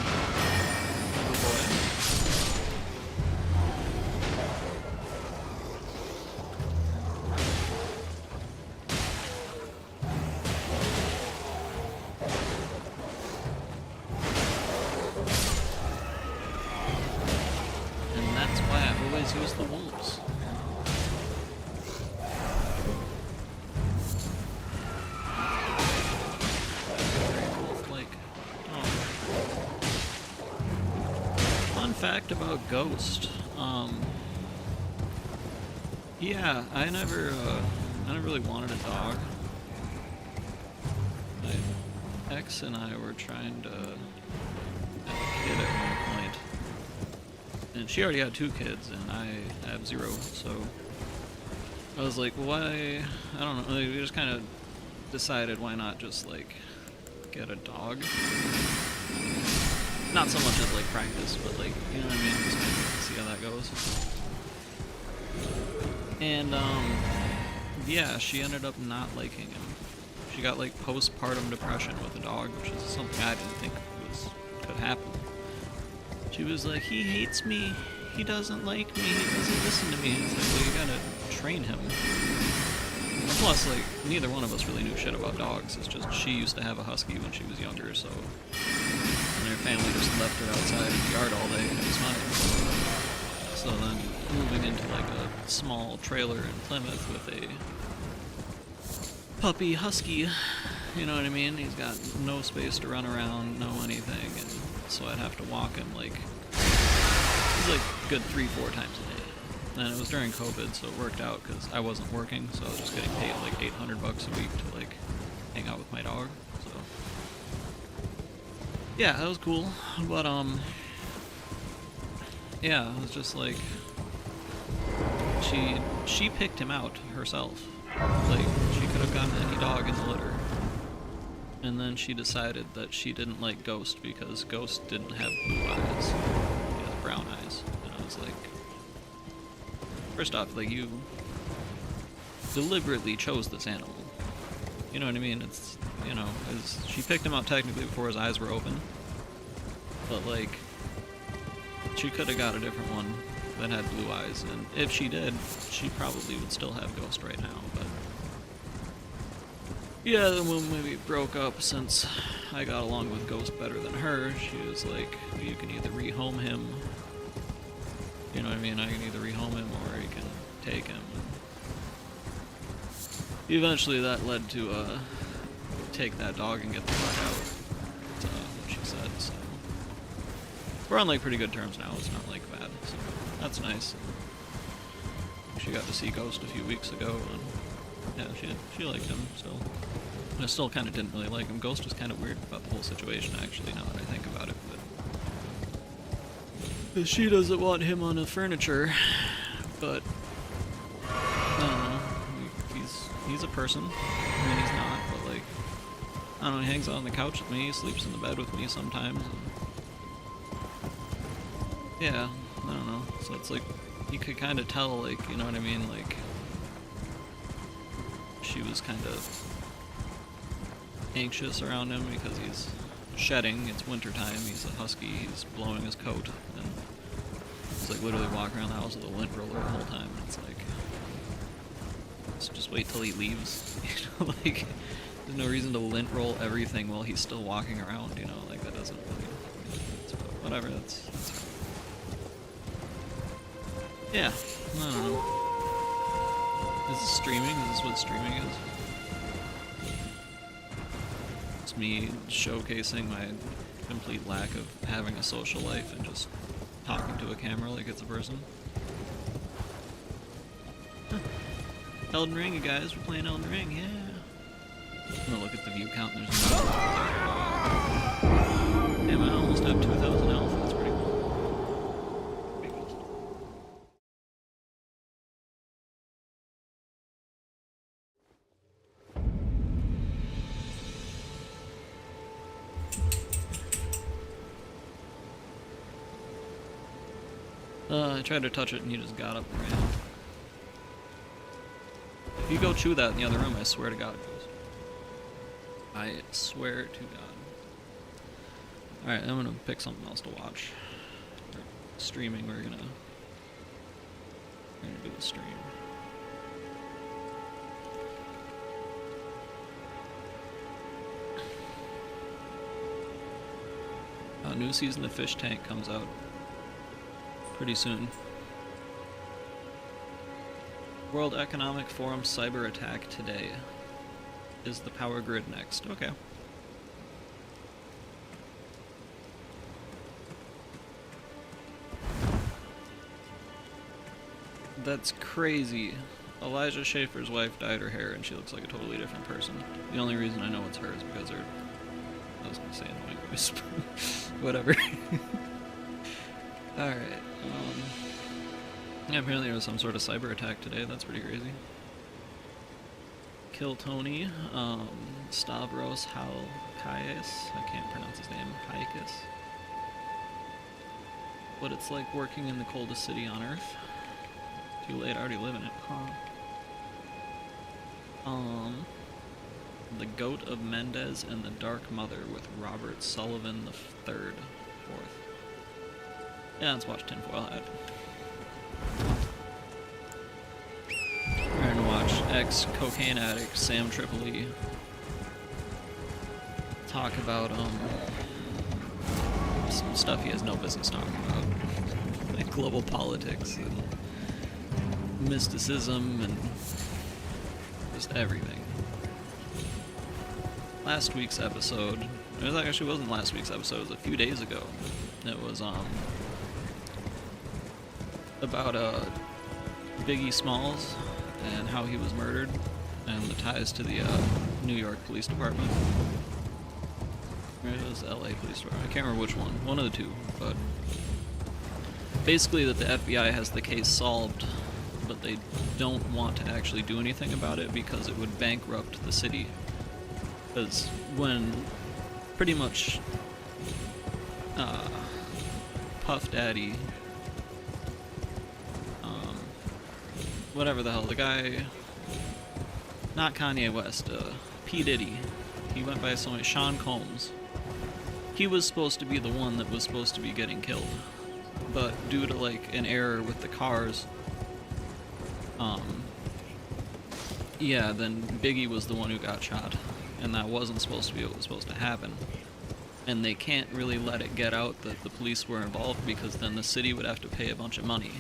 Use the wolves. talked about Ghost. Yeah, I never really wanted a dog. My ex and I were trying to have a kid at one point, and she already had 2 kids, and I have 0. So I was like, well, why? I don't know. Like, we just kind of decided why not just like get a dog. Not so much as like practice, but like, you know what I mean? Just kind of see how that goes. And yeah, she ended up not liking him. She got like postpartum depression with a dog, which is something I didn't think could happen. She was like, he hates me, he doesn't like me, he doesn't listen to me. And it's like, well, you gotta train him. And plus, like, neither one of us really knew shit about dogs. It's just she used to have a husky when she was younger, so and her family just left her outside in the yard all day and it was fine. So then moving into like a small trailer in Plymouth with a puppy husky, you know what I mean? He's got no space to run around, no anything, and so I'd have to walk him like, he's like good 3-4 times a day. And it was during COVID, so it worked out because I wasn't working, so I was just getting paid like $800 a week to like hang out with my dog. So yeah, that was cool. But yeah, it was just like she picked him out herself. Like, she could have gotten any dog in the litter. And then she decided that she didn't like Ghost because Ghost didn't have blue eyes. He had brown eyes. And I was like, first off, like, you deliberately chose this animal. You know what I mean? It's, you know, she picked him out technically before his eyes were open. But, like, she could have got a different one that had blue eyes. And if she did, she probably would still have Ghost right now. But yeah, then when we broke up, since I got along with Ghost better than her, she was like, you can either rehome him. You know what I mean? I can either rehome him or you can take him. And eventually that led to take that dog and get the fuck out. That's what she said, so. We're on like pretty good terms now, it's not like bad, so that's nice. She got to see Ghost a few weeks ago, and yeah, she liked him, so. I still kind of didn't really like him. Ghost was kind of weird about the whole situation, actually, now that I think about it, but she doesn't want him on the furniture, but I don't know, he's a person. I mean, he's not, but like, I don't know, he hangs out on the couch with me, he sleeps in the bed with me sometimes, and yeah, I don't know, so it's like, you could kind of tell, like, you know what I mean, like, she was kind of anxious around him because he's shedding, it's wintertime, he's a husky, he's blowing his coat, and he's like literally walking around the house with a lint roller the whole time, and it's like, let's just wait till he leaves, you know, like, there's no reason to lint roll everything while he's still walking around, you know, like, that doesn't really, whatever, that's yeah, I don't know. Is this streaming? Is this what streaming is? It's me showcasing my complete lack of having a social life and just talking to a camera like it's a person. Huh. Elden Ring, you guys, we're playing Elden Ring, yeah. I'm gonna look at the view count, there's no... Damn, I almost have 2,000 health, that's pretty cool. I tried to touch it and he just got up and ran. If you go chew that in the other room, I swear to God it goes. I swear to God. Alright, I'm gonna pick something else to watch. Streaming, we're gonna do the stream. New season of Fish Tank comes out pretty soon. World Economic Forum cyber attack today. Is the power grid next? Okay. That's crazy. Elijah Schaefer's wife dyed her hair and she looks like a totally different person. The only reason I know it's her is because her... I was gonna say annoying voice. Whatever. Alright, yeah, apparently there was some sort of cyber attack today, that's pretty crazy. Kill Tony, Stavros Halkias, I can't pronounce his name, Haikas. But it's like working in the coldest city on Earth. Too late, I already live in it, huh? The Goat of Mendez and the Dark Mother with Robert Sullivan the Third, Fourth. Yeah, let's watch Tinfoil Hat. We're gonna watch ex-cocaine addict Sam Tripoli talk about some stuff he has no business talking about, like global politics and mysticism and just everything. Last week's episode, it actually wasn't last week's episode, it was a few days ago. It was about Biggie Smalls and how he was murdered and the ties to the New York Police Department. Or it was LA Police Department, I can't remember which one of the two, but basically that the FBI has the case solved, but they don't want to actually do anything about it because it would bankrupt the city. Because when pretty much Puff Daddy, whatever the hell, the guy, not Kanye West, P. Diddy, he went by somebody, Sean Combs. He was supposed to be the one that was supposed to be getting killed, but due to like an error with the cars, yeah, then Biggie was the one who got shot, and that wasn't supposed to be what was supposed to happen. And they can't really let it get out that the police were involved because then the city would have to pay a bunch of money.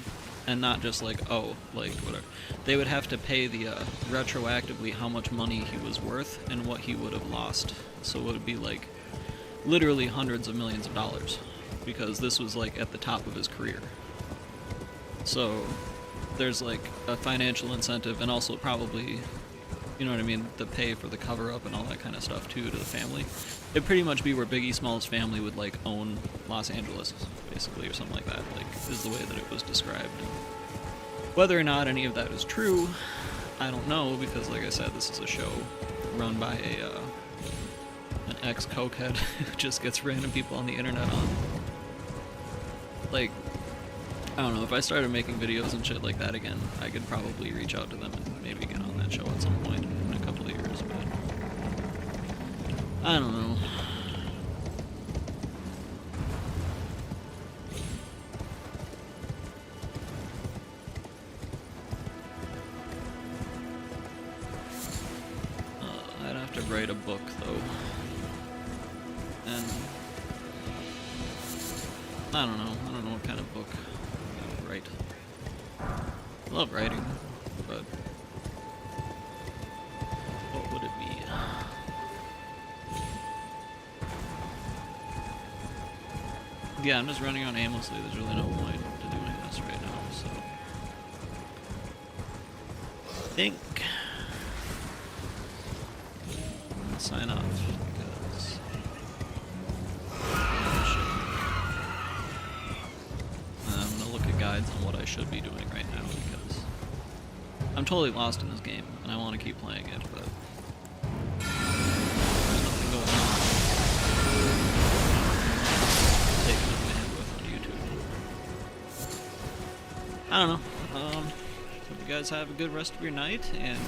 And not just like, oh, like whatever. They would have to pay the, retroactively how much money he was worth and what he would have lost. So it would be like, literally hundreds of millions of dollars. Because this was like at the top of his career. So, there's like a financial incentive and also probably, you know what I mean, the pay for the cover-up and all that kind of stuff too to the family. It'd pretty much be where Biggie Smalls' family would like own Los Angeles, basically, or something like that, like, is the way that it was described. Whether or not any of that is true, I don't know, because like I said, this is a show run by an ex-cokehead who just gets random people on the internet on. Like, I don't know, if I started making videos and shit like that again, I could probably reach out to them and maybe get on that show at some point in a couple of years, but I don't know. I'd have to write a book, though. And I don't know what kind of book I would write. I love writing, but what would it be? Yeah, I'm just running on aimlessly. There's really no point to doing this right now, so I think I'm gonna sign off because I'm gonna look at guides on what I should be doing right now because I'm totally lost in this game and I want to keep playing it, but there's nothing going on. Taking up bandwidth on YouTube. I don't know. Hope you guys have a good rest of your night, and